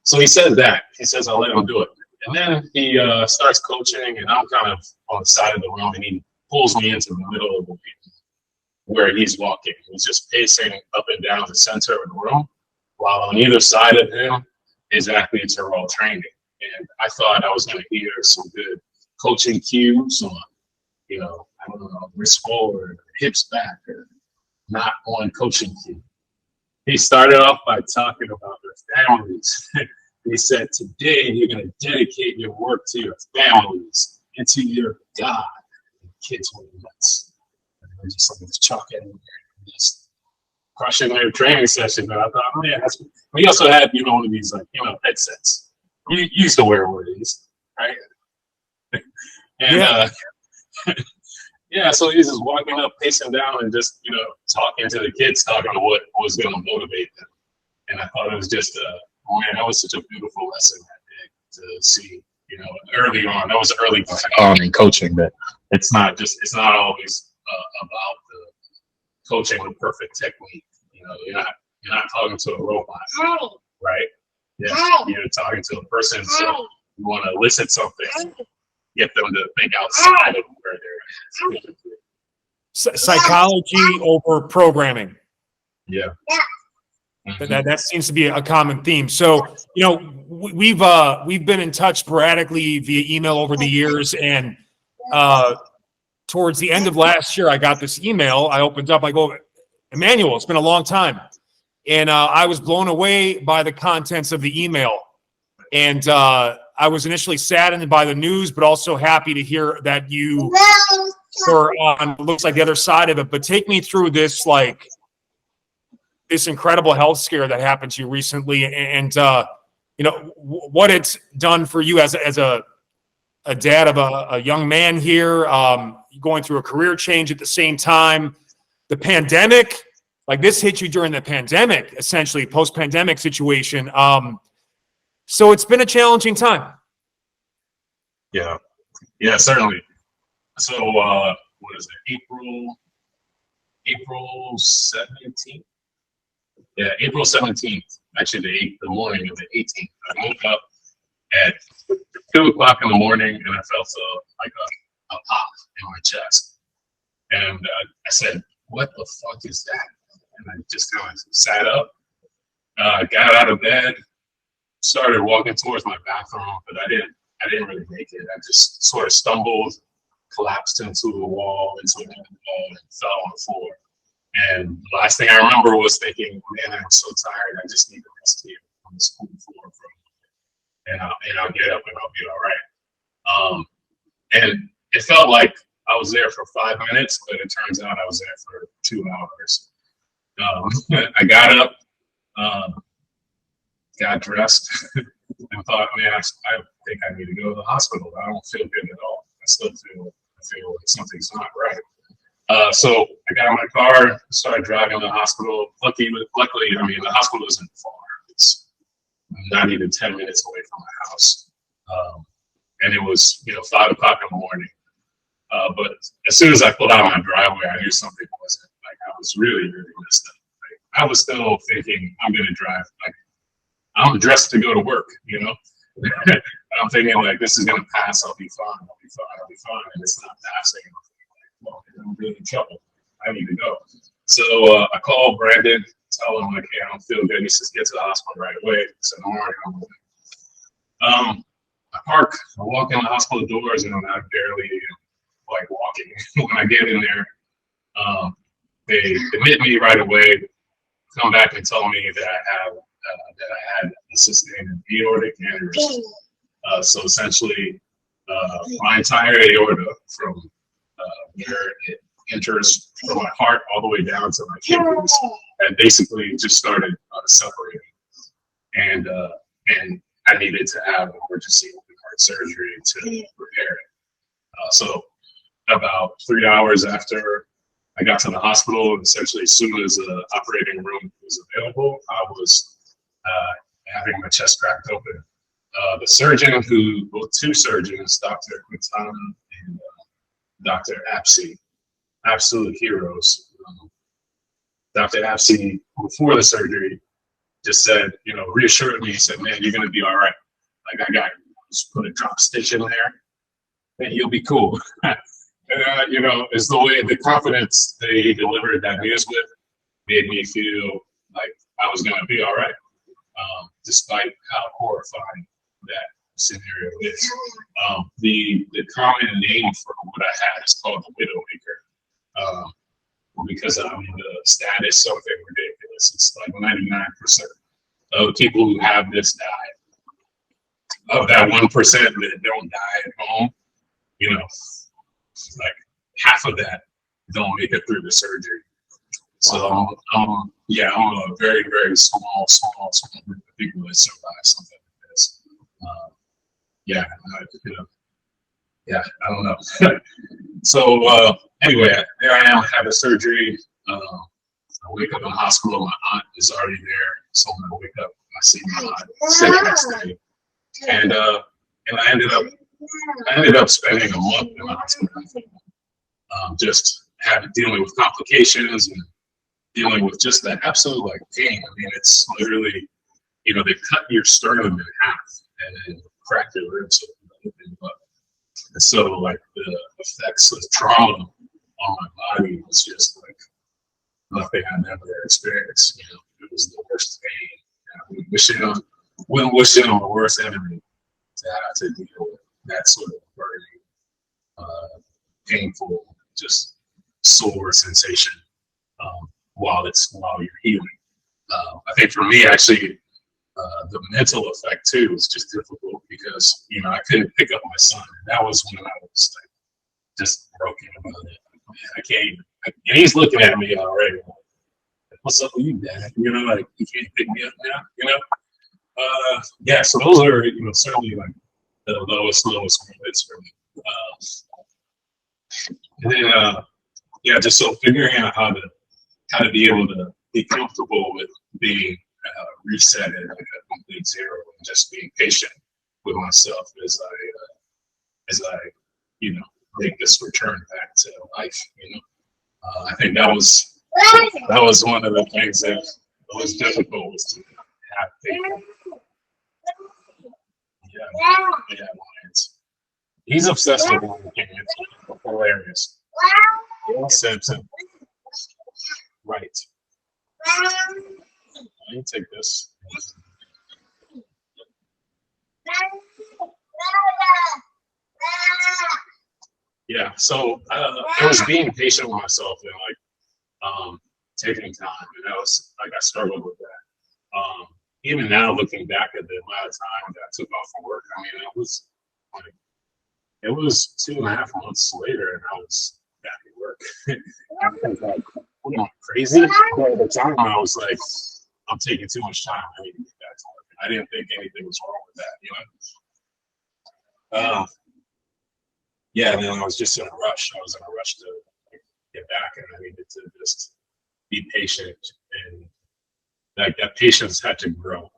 So he says that. He says, I'll let him do it. And then he starts coaching, and I'm kind of on the side of the room, and he pulls me into the middle of the room where he's walking. He's just pacing up and down the center of the room, while on either side of him, his athletes are all training. And I thought I was going to hear some good coaching cues on, you know, I don't know, wrist forward, hips back, or not on coaching cue. He started off by talking about their families. He said, today you're going to dedicate your work to your families and to your God. And kids went nuts. And they were just like this chalk everywhere, just crushing their training session. But I thought, man, that's. We also had, you know, one of these, like, you know, headsets. You used to wear one of these, right? And yeah, so he's just walking up, pacing down, and just, you know, talking to the kids, talking to what was going to motivate them. And I thought it was just man, that was such a beautiful lesson that day to see, you know, early on. That was early on in coaching, that it's not always about the coaching the perfect technique. You know, you're not talking to a robot, right? Yeah, you're talking to a person, so you want to elicit something, get them to think outside of where they're at. Psychology over programming. Yeah. That seems to be a common theme. So, you know, we've been in touch sporadically via email over the years, and towards the end of last year, I got this email. I opened up. I go, Emmanuel, it's been a long time, and I was blown away by the contents of the email. And I was initially saddened by the news, but also happy to hear that you were on, looks like, the other side of it. But take me through this, like, this incredible health scare that happened to you recently, and you know, what it's done for you as a dad of a young man here, going through a career change at the same time. The pandemic, like, this hit you during the pandemic, essentially, post-pandemic situation. So it's been a challenging time. Yeah, certainly. So what is it? April 17th. Yeah, April 17th, actually the morning of the 18th. I woke up at 2 o'clock in the morning, and I felt like a pop in my chest. And I said, what the fuck is that? And I just kind of sat up, got out of bed, started walking towards my bathroom, but I didn't really make it. I just sort of stumbled, collapsed into the wall, and fell on the floor. And the last thing I remember was thinking, man, I'm so tired. I just need to rest here on the school floor and I'll get up and I'll be all right. And it felt like I was there for 5 minutes, but it turns out I was there for 2 hours. I got up, got dressed, and thought, man, I think I need to go to the hospital. I don't feel good at all. I still feel like something's not right. So I got in my car, started driving to the hospital. Luckily, I mean, the hospital isn't far. It's not even 10 minutes away from my house. And it was, 5 o'clock in the morning. But as soon as I pulled out of my driveway, I knew something wasn't. Like, I was really, really messed up. Like, I was still thinking, I'm going to drive. Like, I'm dressed to go to work, I'm thinking, like, this is going to pass. I'll be fine. And it's not passing. Well, I'm really in trouble. I need to go. So I called Brandon, tell him, like, hey, I don't feel good. He says, get to the hospital right away. So don't worry, I'm with it. I park, I walk in the hospital doors, and I'm not barely like walking. When I get in there, they admit me right away, come back and tell me that I had a sustained aortic aneurysm. So essentially, my entire aorta from where it enters from my heart all the way down to my kidneys, and basically just started separating. And I needed to have emergency open heart surgery to repair it. So about 3 hours after I got to the hospital, essentially as soon as the operating room was available, I was having my chest cracked open. The surgeon two surgeons, Dr. Quintana and Dr. Apsey, absolute heroes. Dr. Apsey, before the surgery, just said, reassured me. He said, man, you're going to be all right. Like, I got you. Just put a drop stitch in there, and you'll be cool. It's the way, the confidence they delivered that news with made me feel like I was going to be all right, despite how horrifying that scenario is. The common name for what I had is called the widowmaker. Because I mean, the status something ridiculous. It's like 99% of people who have this die. Of that 1% that don't die at home, like half of that don't make it through the surgery. So I'm a very, very small group of people that survive something like this. I don't know. So anyway, there I am. I have a surgery. I wake up in the hospital. My aunt is already there. So when I wake up, I see my aunt sitting next to me. And I ended up spending a month in the hospital, just dealing with complications and dealing with just that absolute like pain. I mean, it's literally, they cut your sternum in half and then crack your ribs open. And so like the effects of trauma on my body was just like nothing I never experienced. It was the worst pain. I wouldn't wish it on the worst enemy to have to deal with that sort of burning, painful, just sore sensation while you're healing. I think for me, actually, the mental effect too was just difficult because I couldn't pick up my son, and that was when I was like just broken about it. I can't even, and he's looking at me already. Like, what's up with you, Dad? Like, you can't pick me up now. So those are certainly like the lowest moments for me. And then just so figuring out how to be able to be comfortable with being reset at like a complete zero and just being patient with myself as I make this return back to life. I think that was one of the things that was difficult was to have faith. Yeah, Lions. He's obsessed with Lion King. It's hilarious. Yeah, Simpson. Right. Let me take this. Yeah, so it was being patient with myself and like taking time, and that was like I struggled with that. Even now, looking back at the amount of time that I took off from work, I mean, it was 2.5 months later, and I was back at work. I was like, what am I, crazy? But at the time, I was like, I'm taking too much time. I need to get back to work. I didn't think anything was wrong with that, and then I was just in a rush. I was in a rush to get back, and I needed to just be patient, and like that patience had to grow,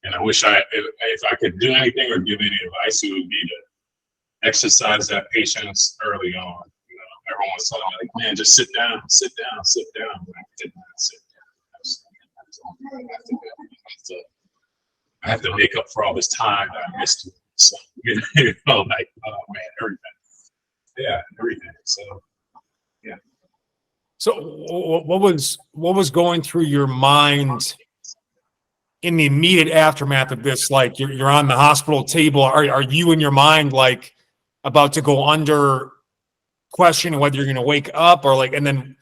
And I wish if I could do anything or give any advice, it would be to exercise that patience early on. You know, everyone was telling me, like, man, just sit down, sit down, sit down. But I did not sit down. I have to make up for all this time that I missed. So, you know, like, oh man, everything. Yeah, everything. So, yeah. So what was going through your mind in the immediate aftermath of this? Like you're on the hospital table. Are you in your mind like about to go under, questioning whether you're going to wake up or like, and then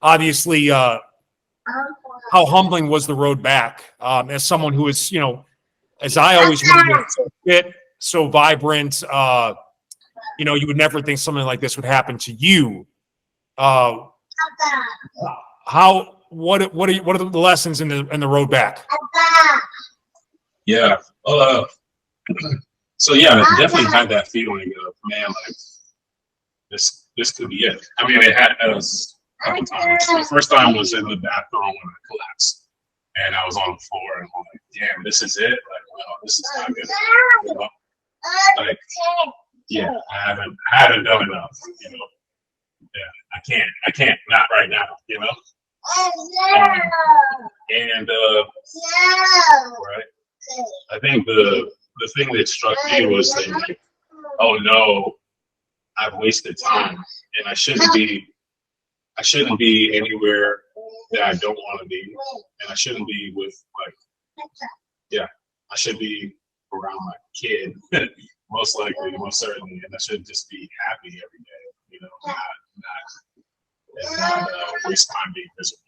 obviously, how humbling was the road back? As someone who is, you know, as I always remember, so fit, so vibrant, you know, you would never think something like this would happen to you. What are the lessons in the road back? Yeah. So yeah, I definitely had that feeling of, man, like this could be it. I mean, it had us a couple times. The first time was in the bathroom when I collapsed, and I was on the floor, and I'm like, damn, this is it. Like, no, this is not good. You know? Like, yeah, I haven't done enough. You know, yeah, I can't, not right now. You know. Right. I think the thing that struck me was that, like, oh no, I've wasted time, and I shouldn't be anywhere that I don't want to be, and I shouldn't be with, like, yeah, I should be around my kid, most likely, most certainly, and I should just be happy every day, you know, not waste time being miserable.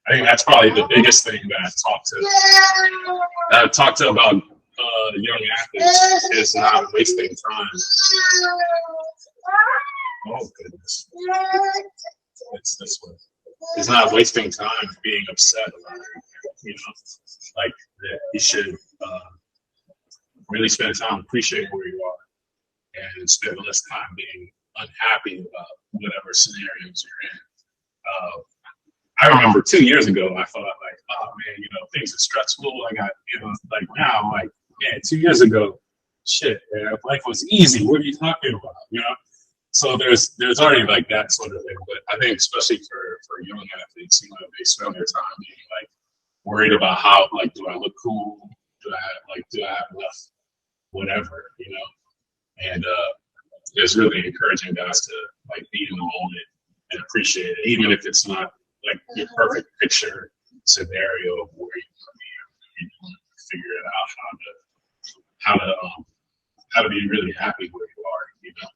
I think that's probably the biggest thing that I've talked to about young athletes is not wasting time. Oh goodness, it's this way. It's not wasting time being upset about it. You know, like that you should really spend time appreciating where you are and spend less time being unhappy about whatever scenarios you're in. I remember 2 years ago, I thought like, oh man, you know, things are stressful. I got, you know, like now I'm like, man, 2 years ago, shit, man, life was easy. What are you talking about? You know? So there's already like that sort of thing. But I think especially for young athletes, you know, they spend their time being like worried about how, like, do I look cool? Do I have enough whatever, you know? And it's really encouraging guys to like be in the moment and appreciate it, even if it's not like your perfect picture scenario of where you want to be. You know, figure it out how to be really happy where you are, you know,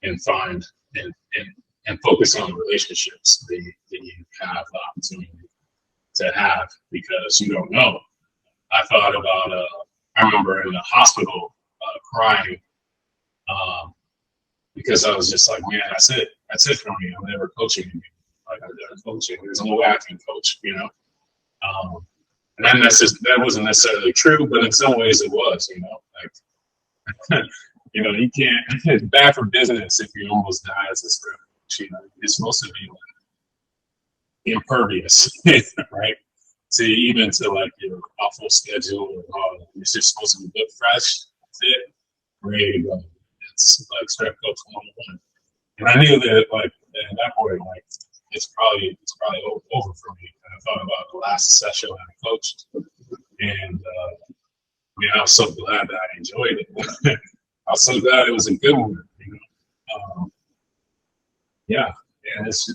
and find and focus on the relationships that you have the opportunity to have, because you don't know. I thought about I remember in the hospital crying because I was just like, man, that's it for me. I'm never coaching again. Like, I'm done coaching. There's no acting coach, you know. And then that wasn't necessarily true, but in some ways it was, you know. Like, you know, you can't. It's bad for business if you almost die as a script. You know, you're supposed to be like impervious, right? To like your awful schedule and all. You're just supposed to look fresh, fit, ready to go. It's like straight coach 101. And I knew that, like, at that point, like, it's probably over for me. And I thought about the last session I coached, and man, I was so glad that I enjoyed it. I was so glad it was a good one. You know, yeah, and it's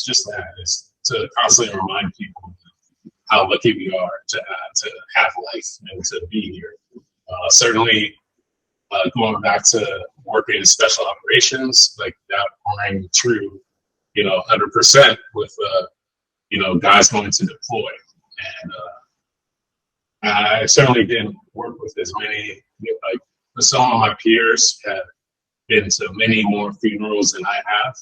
just that. It's to constantly remind people how lucky we are to have life and to be here. Certainly, going back to working in special operations, like that rang true, you know, 100% with, you know, guys going to deploy. And I certainly didn't work with as many, like, some of my peers have been to many more funerals than I have.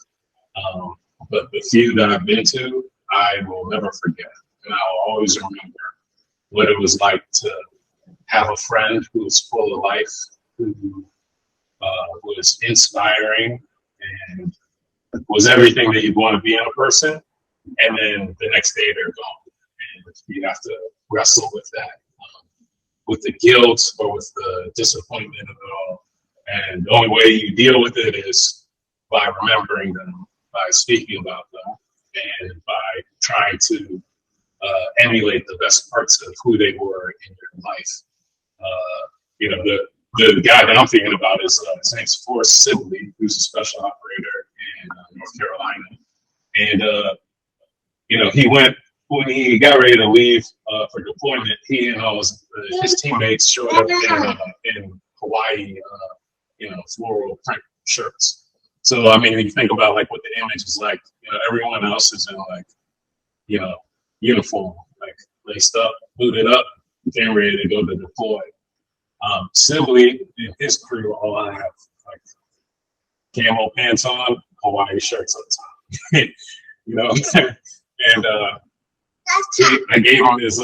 But the few that I've been to, I will never forget. And I'll always remember what it was like to have a friend who was full of life, who was inspiring and was everything that you'd want to be in a person. And then the next day they're gone. And you have to wrestle with that, with the guilt or with the disappointment of it all. And the only way you deal with it is by remembering them, by speaking about them, and by trying to emulate the best parts of who they were in your life. The guy that I'm thinking about is his name's Forrest Sibley, who's a special operator in North Carolina. And he went, when he got ready to leave for deployment, he and all his teammates showed up in Hawaii, floral print shirts. So, I mean, you think about like what the image is like, everyone else is in uniform, like laced up, booted up, getting ready to go to deploy. Sibley and his crew all have like camo pants on, Hawaii shirts on top, and I gave him his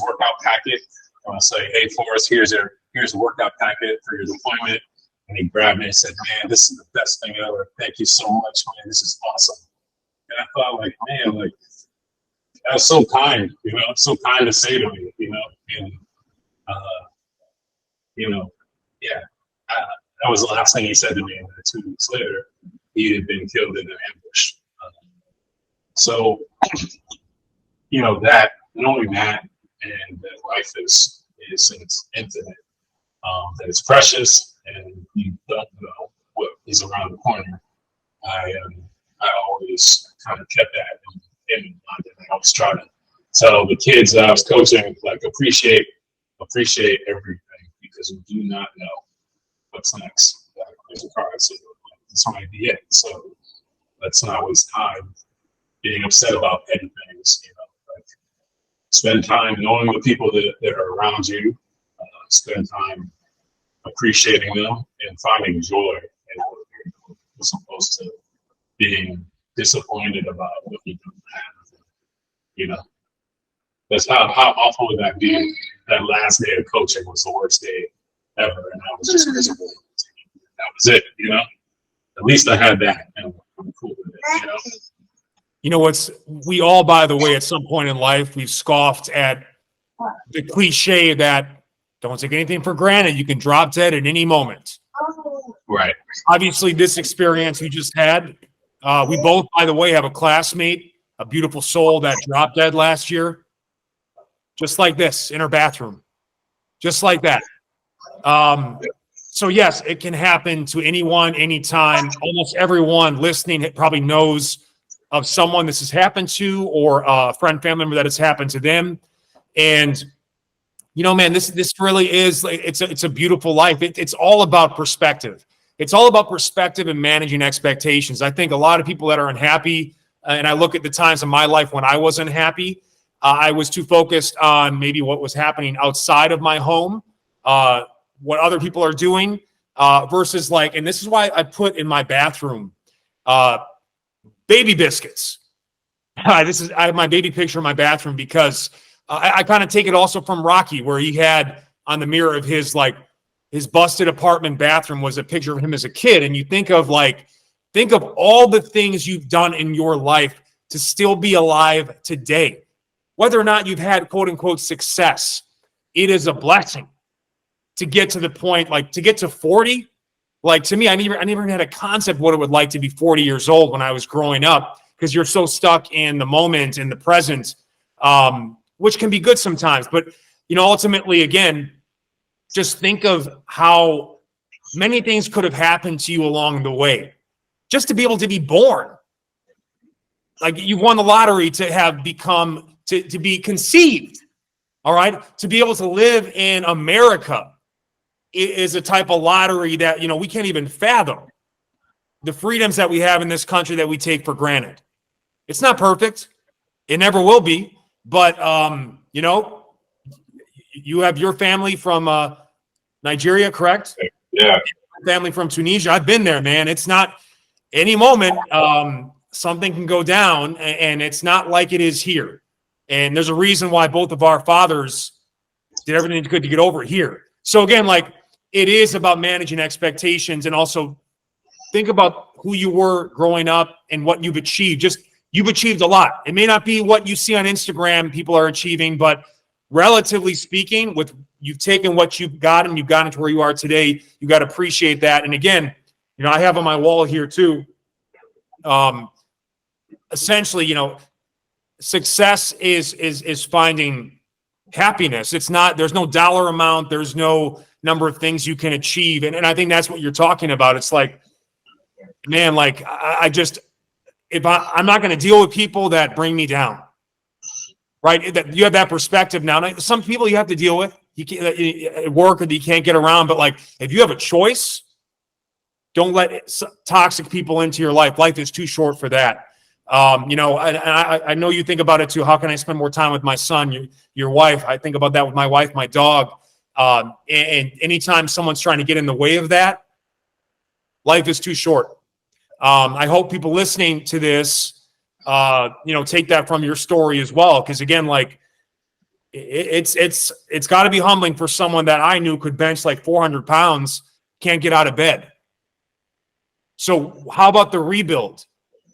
workout packet. I say, hey, Forrest, here's a workout packet for your deployment. And he grabbed me and said, man, this is the best thing ever. Thank you so much, man. This is awesome. And I thought, like, man, like, that was so kind, so kind to say to me, and, that was the last thing he said to me. And then 2 weeks later, he had been killed in an ambush. So, that, knowing that, and that life is infinite, that it's precious, and you don't know what is around the corner. I always kind of kept that in mind, and I always try to tell the kids that I was coaching, like, appreciate everything, because we do not know what's next. There's a car accident. This might be it. So let's not waste time being upset about petty things. Like, spend time knowing the people that are around you. Spend time appreciating them and finding joy in what you're doing, as opposed to being disappointed about what you don't have. That's how awful would that be? That last day of coaching was the worst day ever, and I was just miserable. That was it. At least I had that, and I'm cool with it. We all, by the way, at some point in life, we've scoffed at the cliche that don't take anything for granted. You can drop dead at any moment. Right. Obviously, this experience we just had, we both, by the way, have a classmate, a beautiful soul that dropped dead last year, just like this, in her bathroom, just like that. So yes, it can happen to anyone, anytime. Almost everyone listening probably knows of someone this has happened to, or a friend, family member that has happened to them. And man, this really is, it's a beautiful life. It's all about perspective. It's all about perspective and managing expectations. I think a lot of people that are unhappy, and I look at the times in my life when I was unhappy, I was too focused on maybe what was happening outside of my home, what other people are doing, versus and this is why I put in my bathroom baby biscuits. I have my baby picture in my bathroom because I kind of take it also from Rocky, where he had on the mirror of his busted apartment bathroom was a picture of him as a kid. And you think of all the things you've done in your life to still be alive today. Whether or not you've had quote unquote success, it is a blessing to get to the point, to get to 40. To me, I never even had a concept what it would like to be 40 years old when I was growing up, because you're so stuck in the moment, in the present, which can be good sometimes. But, ultimately, again, just think of how many things could have happened to you along the way. Just to be able to be born. You won the lottery to have become, to be conceived, all right? To be able to live in America is a type of lottery that, we can't even fathom. The freedoms that we have in this country that we take for granted. It's not perfect. It never will be. But, you have your family from Nigeria, correct? Yeah. Family from Tunisia. I've been there, man. It's not any moment something can go down, and it's not like it is here. And there's a reason why both of our fathers did everything they could to get over here. So again, it is about managing expectations, and also think about who you were growing up and what you've achieved. You've achieved a lot. It may not be what you see on Instagram people are achieving, but relatively speaking, with you've taken what you've got and you've gotten to where you are today, you got to appreciate that. And again, I have on my wall here too, essentially, success is finding happiness. It's not, there's no dollar amount, there's no number of things you can achieve. And I think that's what you're talking about. It's like, man, like I'm not going to deal with people that bring me down, right? That you have that perspective now. Now, some people you have to deal with, you can't at work, or you can't get around. But like, if you have a choice, don't let toxic people into your life. Life is too short for that. I know you think about it too. How can I spend more time with my son, your wife? I think about that with my wife, my dog. And anytime someone's trying to get in the way of that, life is too short. I hope people listening to this, take that from your story as well. Because again, like it's got to be humbling for someone that I knew could bench like 400 pounds, can't get out of bed. So how about the rebuild?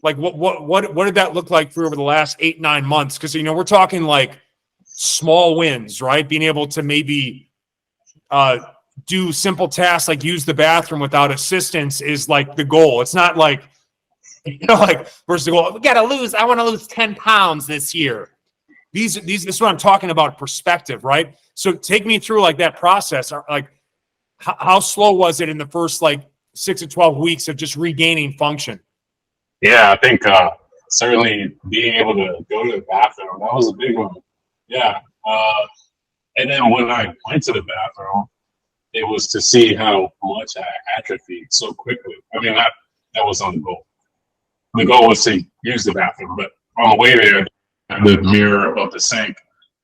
Like what did that look like for over the last 8-9 months? Because we're talking like small wins, right? Being able to maybe do simple tasks like use the bathroom without assistance is like the goal. It's not like versus the goal. I want to lose 10 pounds this year. This is what I'm talking about, perspective, right? So take me through like that process. Like how slow was it in the first like 6 to 12 weeks of just regaining function? Yeah, I think certainly being able to go to the bathroom, that was a big one. Yeah. And then when I went to the bathroom, it was to see how much I atrophied so quickly. I mean, that was on the goal. The goal was to use the bathroom, but on the way there, the mirror above the sink,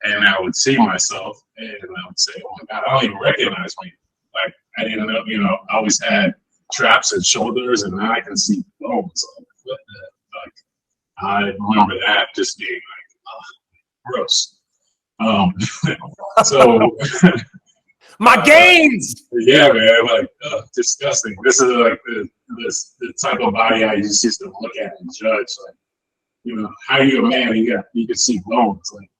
and I would see myself, and I would say, "Oh my God, I don't even recognize me." Like I didn't know, I always had traps and shoulders, and now I can see bones. Like I remember that just being like, gross. So my gains. Yeah, man, like disgusting. This is like the type of body I just used to look at and judge. Like, how are you a man? You can see bones, like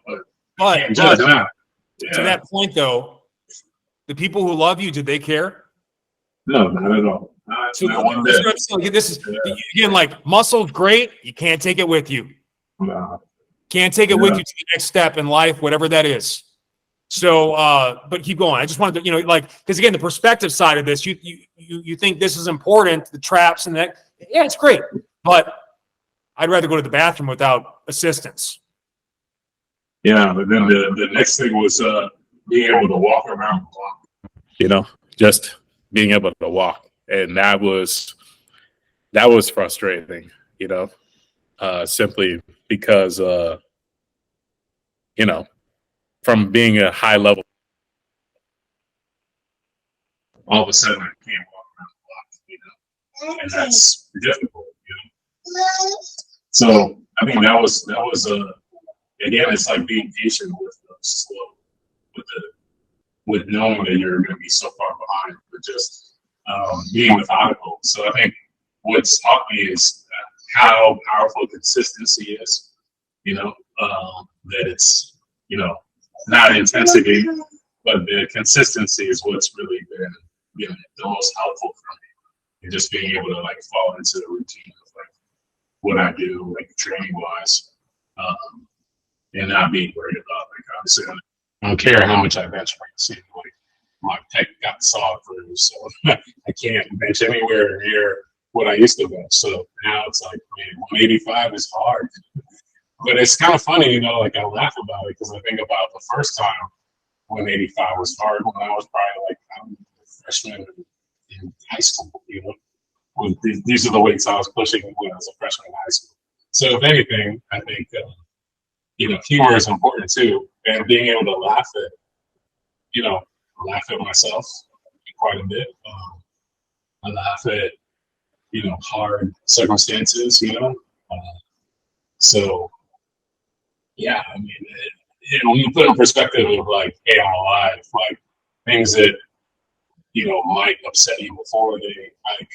but can't judge that. Yeah. To that point, though, the people who love you, did they care? No, not at all. Not one bit. This is again like muscle's great. You can't take it with you. No. Can't take it with you to the next step in life, whatever that is. So, but keep going. I just wanted to, because again, the perspective side of this, you think this is important, the traps and that. Yeah, it's great, but I'd rather go to the bathroom without assistance. Yeah, but then the next thing was being able to walk around the block. Just being able to walk, and that was frustrating. Simply because from being a high level, all of a sudden I can't walk around the block, and that's difficult. So I think that was again, it's like being patient with slow, with knowing that you're going to be so far behind, but just being methodical. So I think what's taught me is how powerful consistency is. That it's not intensity, but the consistency is what's really been the most helpful for me, and just being able to like fall into the routine of like what I do, like training wise, and not being worried about like obviously I don't care how much I bench press. Like my pec got sawed through, so I can't bench anywhere near what I used to bench. So now it's like, man, 185 is hard. But it's kind of funny, like I laugh about it because I think about the first time 185 was hard when I was probably like a freshman in high school. These are the weights I was pushing when I was a freshman in high school. So if anything, I think humor is important too, and being able to laugh at myself quite a bit. I laugh at hard circumstances. So. Yeah, I mean, when you put in perspective of like, hey, I'm alive, like things that might upset you before I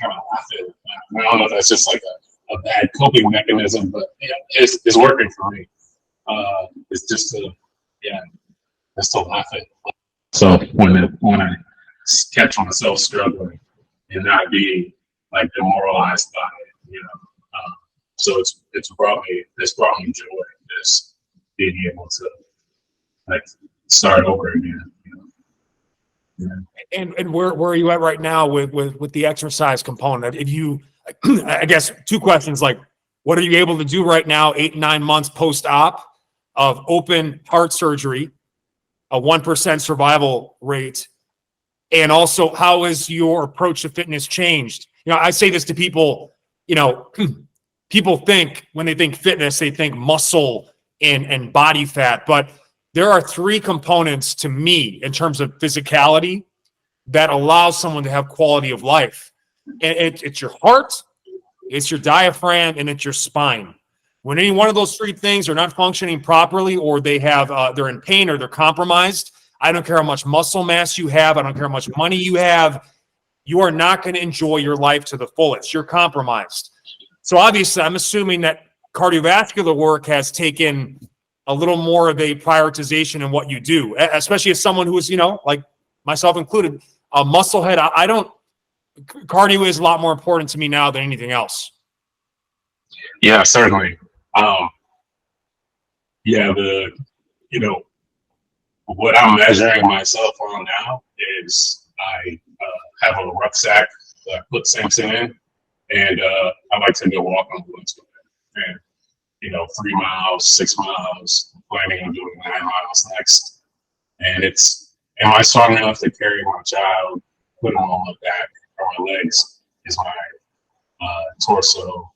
kind of laugh at it. I don't know if that's just like a bad coping mechanism, but it's working for me. It's just just to laugh at. So when I catch myself struggling and not being like demoralized by it, you know. So it's brought me joy, just being able to like start over again. You know? Yeah. And where are you at right now with the exercise component? If you, I guess, two questions, like, what are you able to do right now, 8-9 months post-op of open heart surgery, a 1% survival rate, and also how has your approach to fitness changed? You know, I say this to people, you know, people think when they think fitness, they think muscle and body fat, but there are 3 components to me in terms of physicality that allows someone to have quality of life. And it's your heart, it's your diaphragm, and it's your spine. When any one of those 3 things are not functioning properly, or they have they're in pain or they're compromised, I don't care how much muscle mass you have, I don't care how much money you have, you are not going to enjoy your life to the fullest. You're compromised. So obviously, I'm assuming that cardiovascular work has taken a little more of a prioritization in what you do, especially as someone who is, you know, like myself included, a musclehead. I don't, cardio is a lot more important to me now than anything else. Yeah, certainly. Yeah, you know, what I'm measuring myself on now is I have a rucksack that I put things in, and I like to go walk on the woods with it. And, you know, 3 miles, 6 miles, planning on doing 9 miles next. And am I strong enough to carry my child, put him on my back or my legs? Is my torso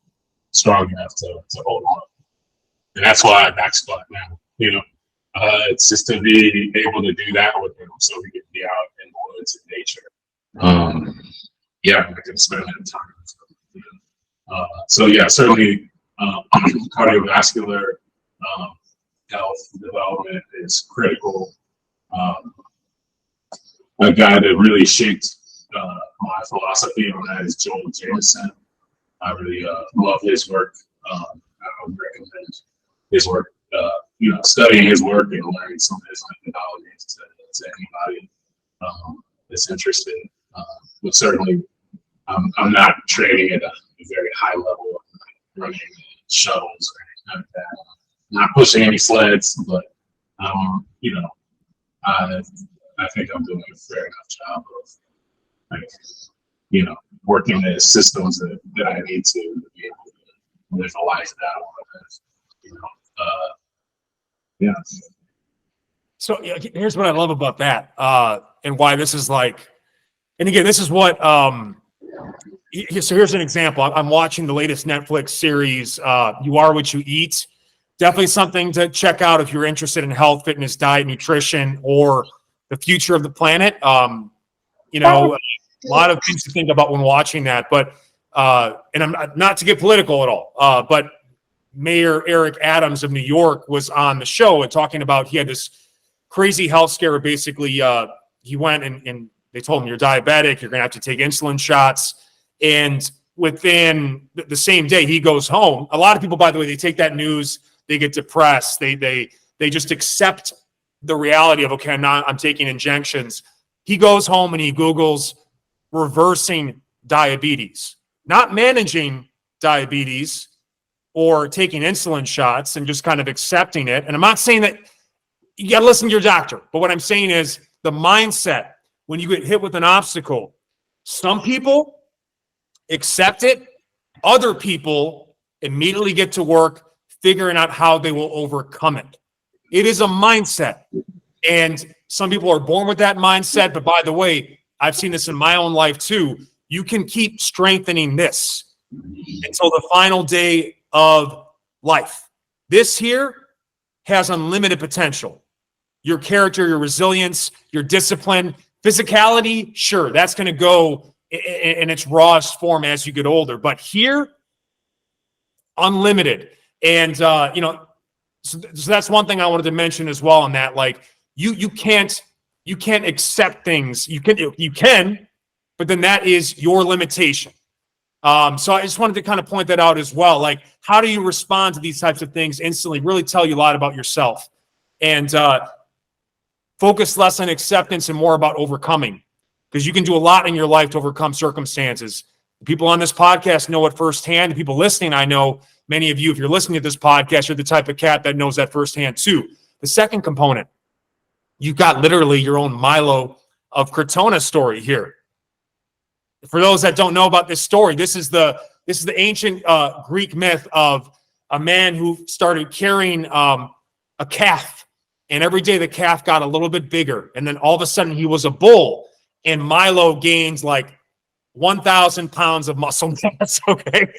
strong enough to hold him up? And that's why I back squat now, you know. It's just to be able to do that with him so we can be out in the woods and nature. Yeah, I can spend that time. So yeah, certainly cardiovascular health development is critical. A guy that really shaped my philosophy on that is Joel Jameson. I really love his work. I would recommend his work. You know, studying his work and learning some of his methodologies to anybody that's interested. But certainly, I'm not training at a very high level, running shuttles or anything like that. Not pushing any sleds, but you know, I think I'm doing a fair enough job of, like, you know, working the systems that I need to be able to live a life that I want to live. You know. Yeah. So here's what I love about that, and why this is like, and again, this is what, so here's an example. I'm watching the latest Netflix series, You Are What You Eat. Definitely something to check out if you're interested in health, fitness, diet, nutrition, or the future of the planet. You know, a lot of things to think about when watching that, but, and I'm not to get political at all, but Mayor Eric Adams of New York was on the show and talking about, he had this crazy health scare where basically he went and they told him, you're diabetic, you're going to have to take insulin shots. And within the same day, he goes home. A lot of people, by the way, they take that news, they get depressed. They just accept the reality of, okay, I'm taking injections. He goes home and he Googles reversing diabetes, not managing diabetes or taking insulin shots and just kind of accepting it. And I'm not saying that you got to listen to your doctor, but what I'm saying is the mindset when you get hit with an obstacle, some people accept it, other people immediately get to work figuring out how they will overcome it. It is a mindset. And some people are born with that mindset. But by the way, I've seen this in my own life too. You can keep strengthening this until the final day of life. This here has unlimited potential. Your character, your resilience, your discipline, physicality, sure, that's going to go in its rawest form as you get older. But here, unlimited. And, you know, so that's one thing I wanted to mention as well on that. Like, you can't accept things. You can, but then that is your limitation. So I just wanted to kind of point that out as well. Like, how do you respond to these types of things instantly? Really tell you a lot about yourself. And focus less on acceptance and more about overcoming, because you can do a lot in your life to overcome circumstances. People on this podcast know it firsthand. People listening, I know many of you, if you're listening to this podcast, you're the type of cat that knows that firsthand too. The second component, you've got literally your own Milo of Crotona story here. For those that don't know about this story, this is the ancient Greek myth of a man who started carrying a calf, and every day the calf got a little bit bigger, and then all of a sudden he was a bull, and Milo gains like 1,000 pounds of muscle mass. Okay.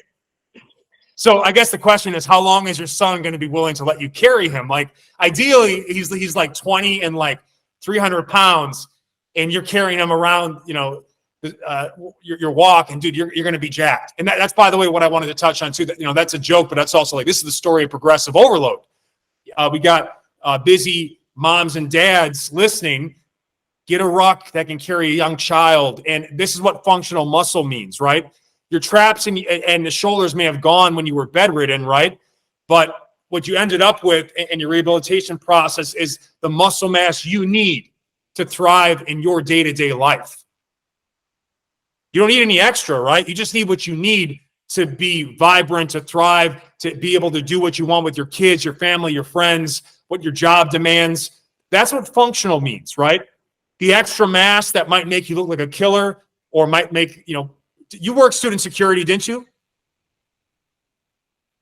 So I guess the question is, how long is your son going to be willing to let you carry him? Like, ideally, he's like 20 and like 300 pounds, and you're carrying him around, your walk, and dude, you're going to be jacked. And that's, by the way, what I wanted to touch on too. That, that's a joke, but that's also like, this is the story of progressive overload. We got busy moms and dads listening. Get a ruck that can carry a young child. And this is what functional muscle means, right? Your traps and the shoulders may have gone when you were bedridden, right? But what you ended up with in your rehabilitation process is the muscle mass you need to thrive in your day-to-day life. You don't need any extra, right? You just need what you need to be vibrant, to thrive, to be able to do what you want with your kids, your family, your friends, what your job demands. That's what functional means, right? The extra mass that might make you look like a killer, or might make, you worked student security, didn't you?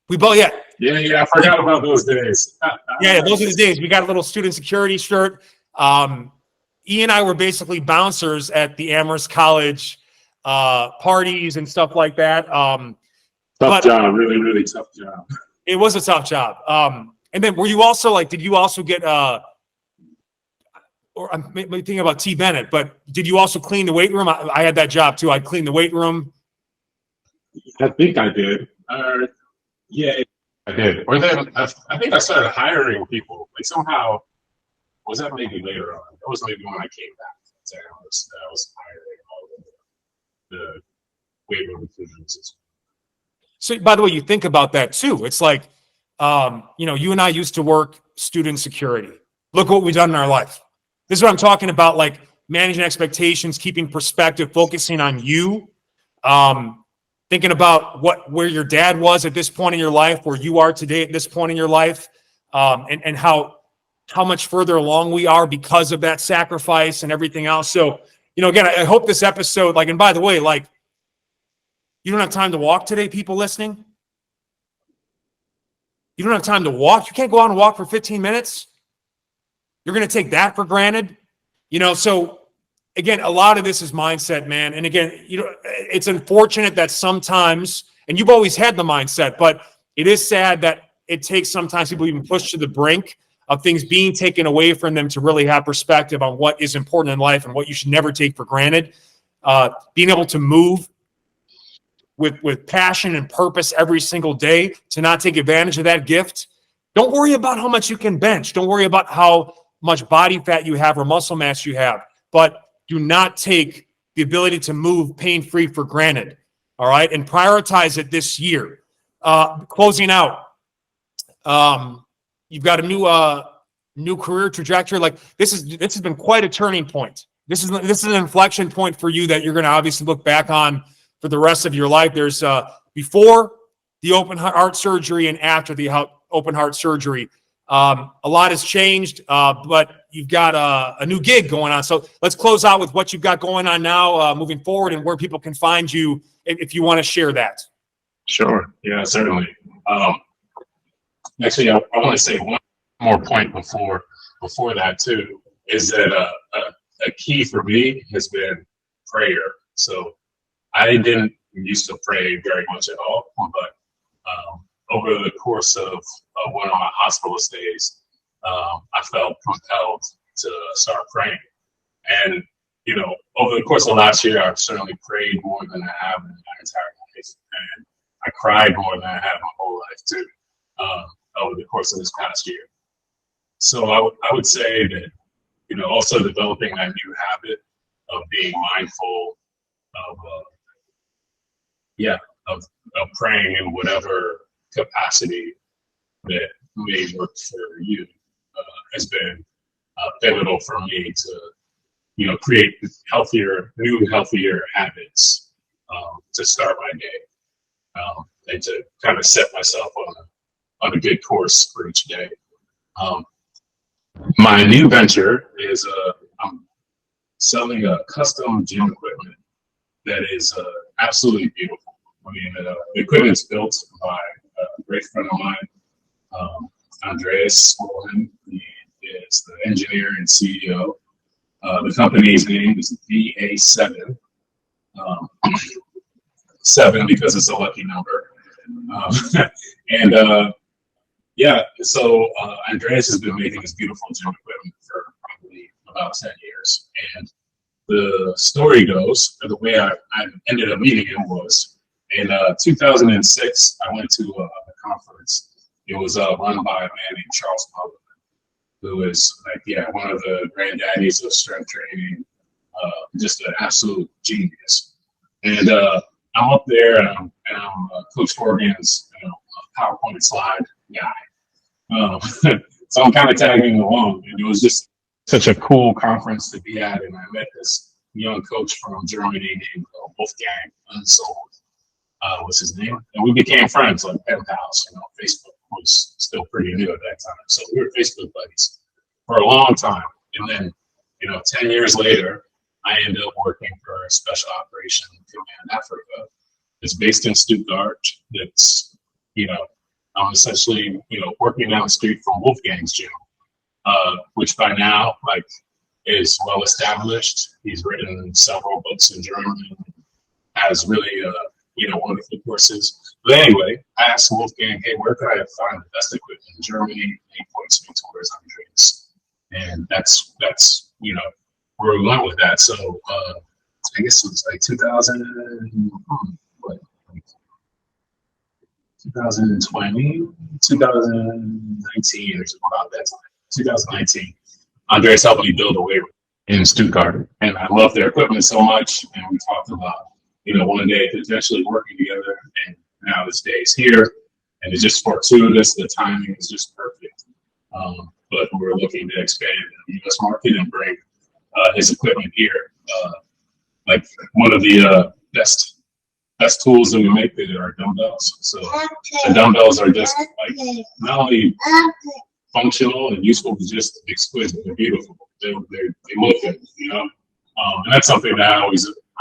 We both, yeah. Yeah, I forgot about those days. Yeah, those are the days. We got a little student security shirt. E and I were basically bouncers at the Amherst College parties and stuff like that. Tough job, really, really tough job. It was a tough job. And then were you also like, did you also get, or I'm thinking about T. Bennett, but did you also clean the weight room? I had that job too. I'd clean the weight room. I think I did. Yeah, I did. Or then I think I started hiring people. Like somehow, was that maybe later on? That was maybe when I came back. I was hiring all of the weight room physicians. So, by the way, you think about that too. It's like, you and I used to work student security. Look what we've done in our life. This is what I'm talking about, like managing expectations, keeping perspective, focusing on you, thinking about where your dad was at this point in your life, where you are today at this point in your life, and how much further along we are because of that sacrifice and everything else. So, again, I hope this episode, and by the way, you don't have time to walk today, people listening. You don't have time to walk. You can't go out and walk for 15 minutes. You're going to take that for granted. So again, a lot of this is mindset, man. And again, it's unfortunate that sometimes, and you've always had the mindset, but it is sad that it takes sometimes people even push to the brink of things being taken away from them to really have perspective on what is important in life and what you should never take for granted. Being able to move with passion and purpose every single day, to not take advantage of that gift. Don't worry about how much you can bench. Don't worry about how much body fat you have or muscle mass you have, but do not take the ability to move pain-free for granted. All right. And prioritize it this year. Closing out. You've got a new career trajectory. Like this has been quite a turning point. This is an inflection point for you that you're going to obviously look back on for the rest of your life. There's before the open heart surgery and after the open heart surgery. A lot has changed, but you've got a new gig going on. So let's close out with what you've got going on now, moving forward, and where people can find you if you want to share that. Sure. Yeah, certainly. Actually, I want to say one more point before that too, is that a key for me has been prayer. So I didn't used to pray very much at all, but over the course of one of my hospital stays, I felt compelled to start praying. And, over the course of last year, I've certainly prayed more than I have in my entire life. And I cried more than I have my whole life too, over the course of this past year. So I would say that, also developing that new habit of being mindful of praying in whatever capacity that may work for you has been pivotal for me to, create healthier habits to start my day, and to kind of set myself on a good course for each day. My new venture is I'm selling a custom gym equipment that is absolutely beautiful. I mean, the equipment's built by a great friend of mine, Andreas. He is the engineer and CEO. The company's name is VA7. 7 because it's a lucky number. So Andreas has been making this beautiful gym equipment for probably about 10 years. And the story goes, or the way I ended up meeting him was, in 2006, I went to a conference. It was run by a man named Charles Public, who is one of the granddaddies of strength training, just an absolute genius. And I'm up there, and I'm Coach Morgan's PowerPoint slide guy. So I'm kind of tagging along, and it was just such a cool conference to be at. And I met this young coach from Germany named Wolfgang Unsold, was his name, and we became friends, like pen pals. Facebook was still pretty new at that time, so we were Facebook buddies for a long time. And then, 10 years later, I ended up working for a special operation command Africa. It's based in Stuttgart. It's, I'm essentially, working down the street from Wolfgang's gym, which by now, is well established. He's written several books in German, has really, wonderful courses. But anyway, I asked Wolfgang, hey, where could I find the best equipment in Germany? And he points me towards Andreas. And that's where we went with that. So I guess it was 2020, 2019, or something about that time. 2019. Andreas helped me build a weight room in Stuttgart, and I love their equipment so much. And we talked about, one day potentially working together, and now this day is here, and it's just fortuitous. The timing is just perfect. But we're looking to expand the U.S. market and bring his equipment here. One of the best tools that we make are dumbbells. So the dumbbells are just not only functional and useful, but just exquisite. They're beautiful. They look good, and that's something that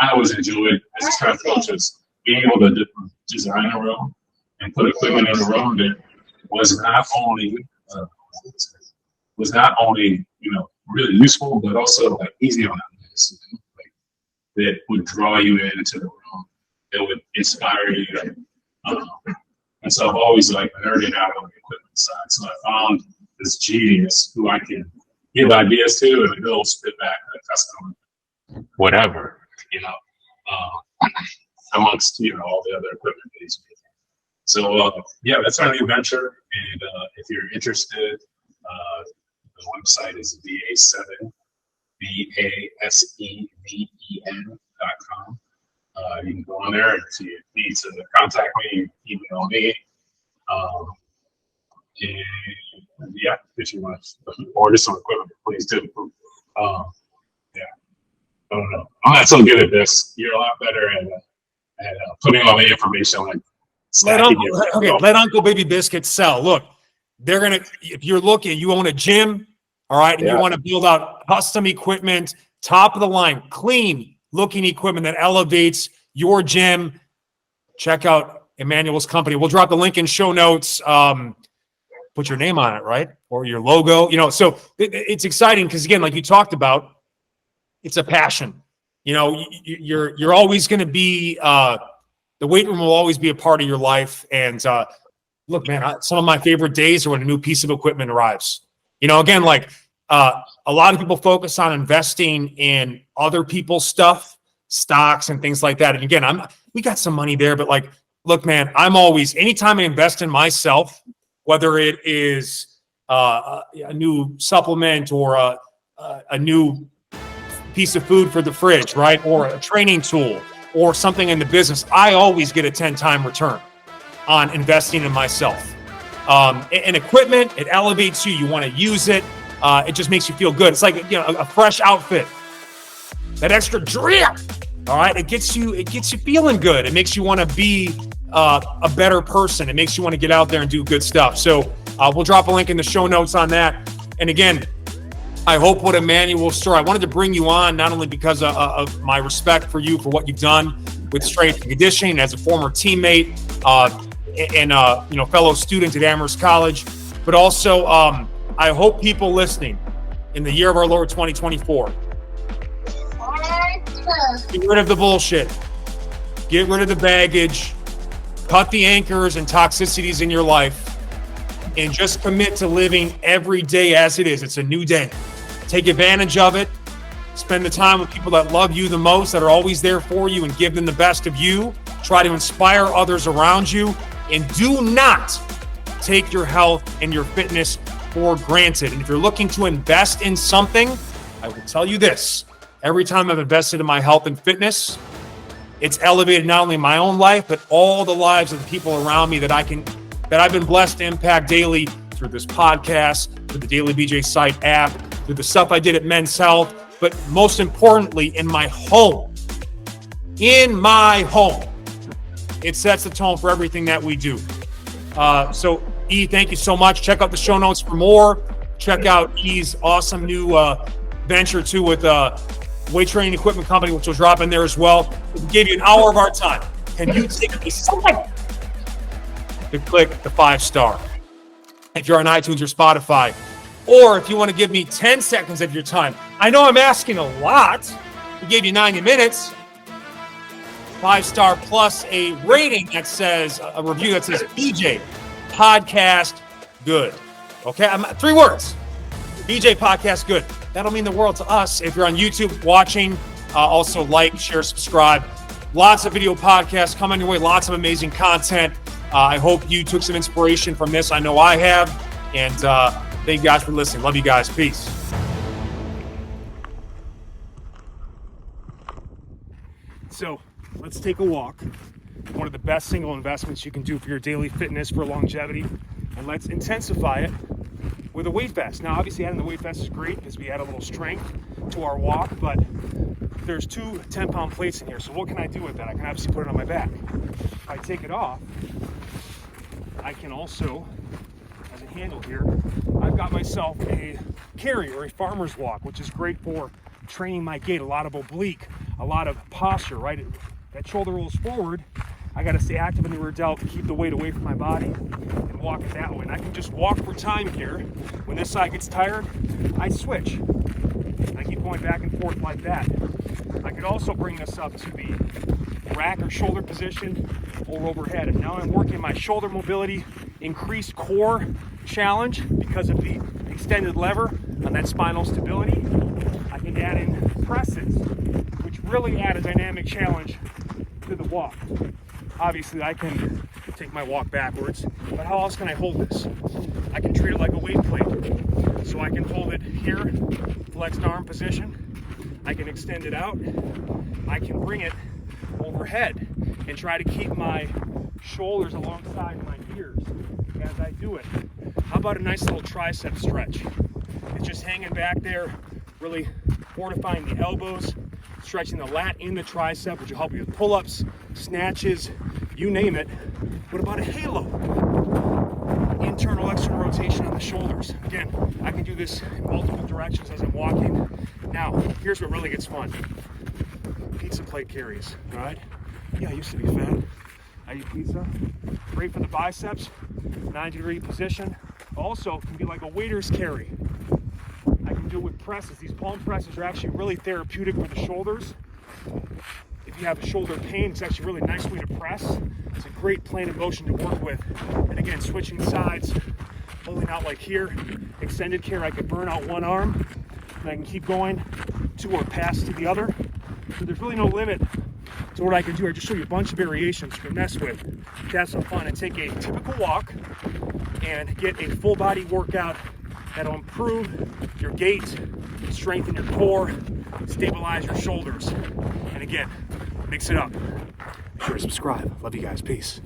I always enjoyed as a strength coach, is being able to design a room and put equipment in a room that was not only really useful, but also easy on the eyes, that would draw you into the room, that would inspire you. And so I've always nerded out on the equipment side. So I found this genius who I can give ideas to, and he'll spit back a custom whatever, amongst all the other equipment that he's making. So that's our new venture. And if you're interested, the website is VA7, VASEVEN.com. You can go on there, and if you need to contact me, email me. And if you want to order some equipment, please do. I don't know. I'm not so good at this. You're a lot better at putting all the information let Uncle Baby Biscuit sell. Look, if you're looking, you own a gym, all right, and you want to build out custom equipment, top of the line, clean looking equipment that elevates your gym, check out Emmanuel's company. We'll drop the link in show notes. Put your name on it, right? Or your logo, so it's exciting because, again, like you talked about, it's a passion. You're always going to be, the weight room will always be a part of your life. And look, man, some of my favorite days are when a new piece of equipment arrives. Again, a lot of people focus on investing in other people's stuff, stocks and things like that. And again, we got some money there, but look, man, I'm always, anytime I invest in myself, whether it is a new supplement or a new piece of food for the fridge, right? Or a training tool or something in the business, I always get a 10-time return on investing in myself. And equipment, it elevates you. You want to use it. it just makes you feel good. It's like, a fresh outfit. That extra drip, all right? It gets you feeling good. It makes you want to be a better person. It makes you want to get out there and do good stuff. So we'll drop a link in the show notes on that. And again, I hope what Emmanuel's story, I wanted to bring you on not only because of my respect for you for what you've done with strength and conditioning as a former teammate and fellow student at Amherst College, but also I hope people listening in the year of our Lord 2024, get rid of the bullshit, get rid of the baggage, cut the anchors and toxicities in your life, and just commit to living every day as it is. It's a new day. Take advantage of it. Spend the time with people that love you the most, that are always there for you, and give them the best of you. Try to inspire others around you, and do not take your health and your fitness for granted. And if you're looking to invest in something, I will tell you this. Every time I've invested in my health and fitness, it's elevated not only my own life, but all the lives of the people around me that I've been blessed to impact daily through this podcast, through the Daily BJ site app, through the stuff I did at Men's Health, but most importantly, in my home. In my home. It sets the tone for everything that we do. So E, thank you so much. Check out the show notes for more. Check out E's awesome new venture too with weight training equipment company, which will drop in there as well. We gave you an hour of our time. Can you take a second to click the 5-star? If you're on iTunes or Spotify, or if you want to give me 10 seconds of your time. I know I'm asking a lot. We gave you 90 minutes. 5-star plus a rating that says, a review that says BJ Podcast Good. Okay, 3 words. BJ Podcast Good. That'll mean the world to us. If you're on YouTube watching, also like, share, subscribe. Lots of video podcasts coming your way. Lots of amazing content. I hope you took some inspiration from this. I know I have. And thank you guys for listening. Love you guys. Peace. So let's take a walk. One of the best single investments you can do for your daily fitness, for longevity. And let's intensify it with a weight vest. Now, obviously, adding the weight vest is great because we add a little strength to our walk, but there's 2 10-pound plates in here. So what can I do with that? I can obviously put it on my back. If I take it off, I can also, as a handle here, I've got myself a carry or a farmer's walk, which is great for training my gait, a lot of oblique, a lot of posture, right? That shoulder rolls forward. I got to stay active in the rear delt to keep the weight away from my body and walk it that way. And I can just walk for time here. When this side gets tired, I switch. I keep going back and forth like that. I could also bring this up to the rack or shoulder position or overhead. And now I'm working my shoulder mobility, increased core challenge because of the extended lever on that spinal stability. I can add in presses, which really add a dynamic challenge to the walk. Obviously, I can take my walk backwards, but how else can I hold this? I can treat it like a weight plate. So I can hold it here, flexed arm position. I can extend it out. I can bring it overhead and try to keep my shoulders alongside my ears as I do it. How about a nice little tricep stretch? It's just hanging back there, really fortifying the elbows, stretching the lat in the tricep, which will help you with pull-ups, snatches, you name it. What about a halo? Internal, external rotation on the shoulders. Again, I can do this in multiple directions as I'm walking. Now, here's what really gets fun. Pizza plate carries, all right? Yeah, I used to be fat. I eat pizza. Great for the biceps, 90-degree position. Also, can be like a waiter's carry. I can do it with presses. These palm presses are actually really therapeutic for the shoulders. If you have a shoulder pain, it's actually a really nice way to press. It's a great plane of motion to work with. And again, switching sides, holding out like here. Extended care, I could burn out one arm, and I can keep going to or pass to the other. So there's really no limit to what I can do. I just show you a bunch of variations you can mess with to have some fun and take a typical walk and get a full body workout that'll improve your gait, strengthen your core, stabilize your shoulders. And again, mix it up. Be sure to subscribe. Love you guys. Peace.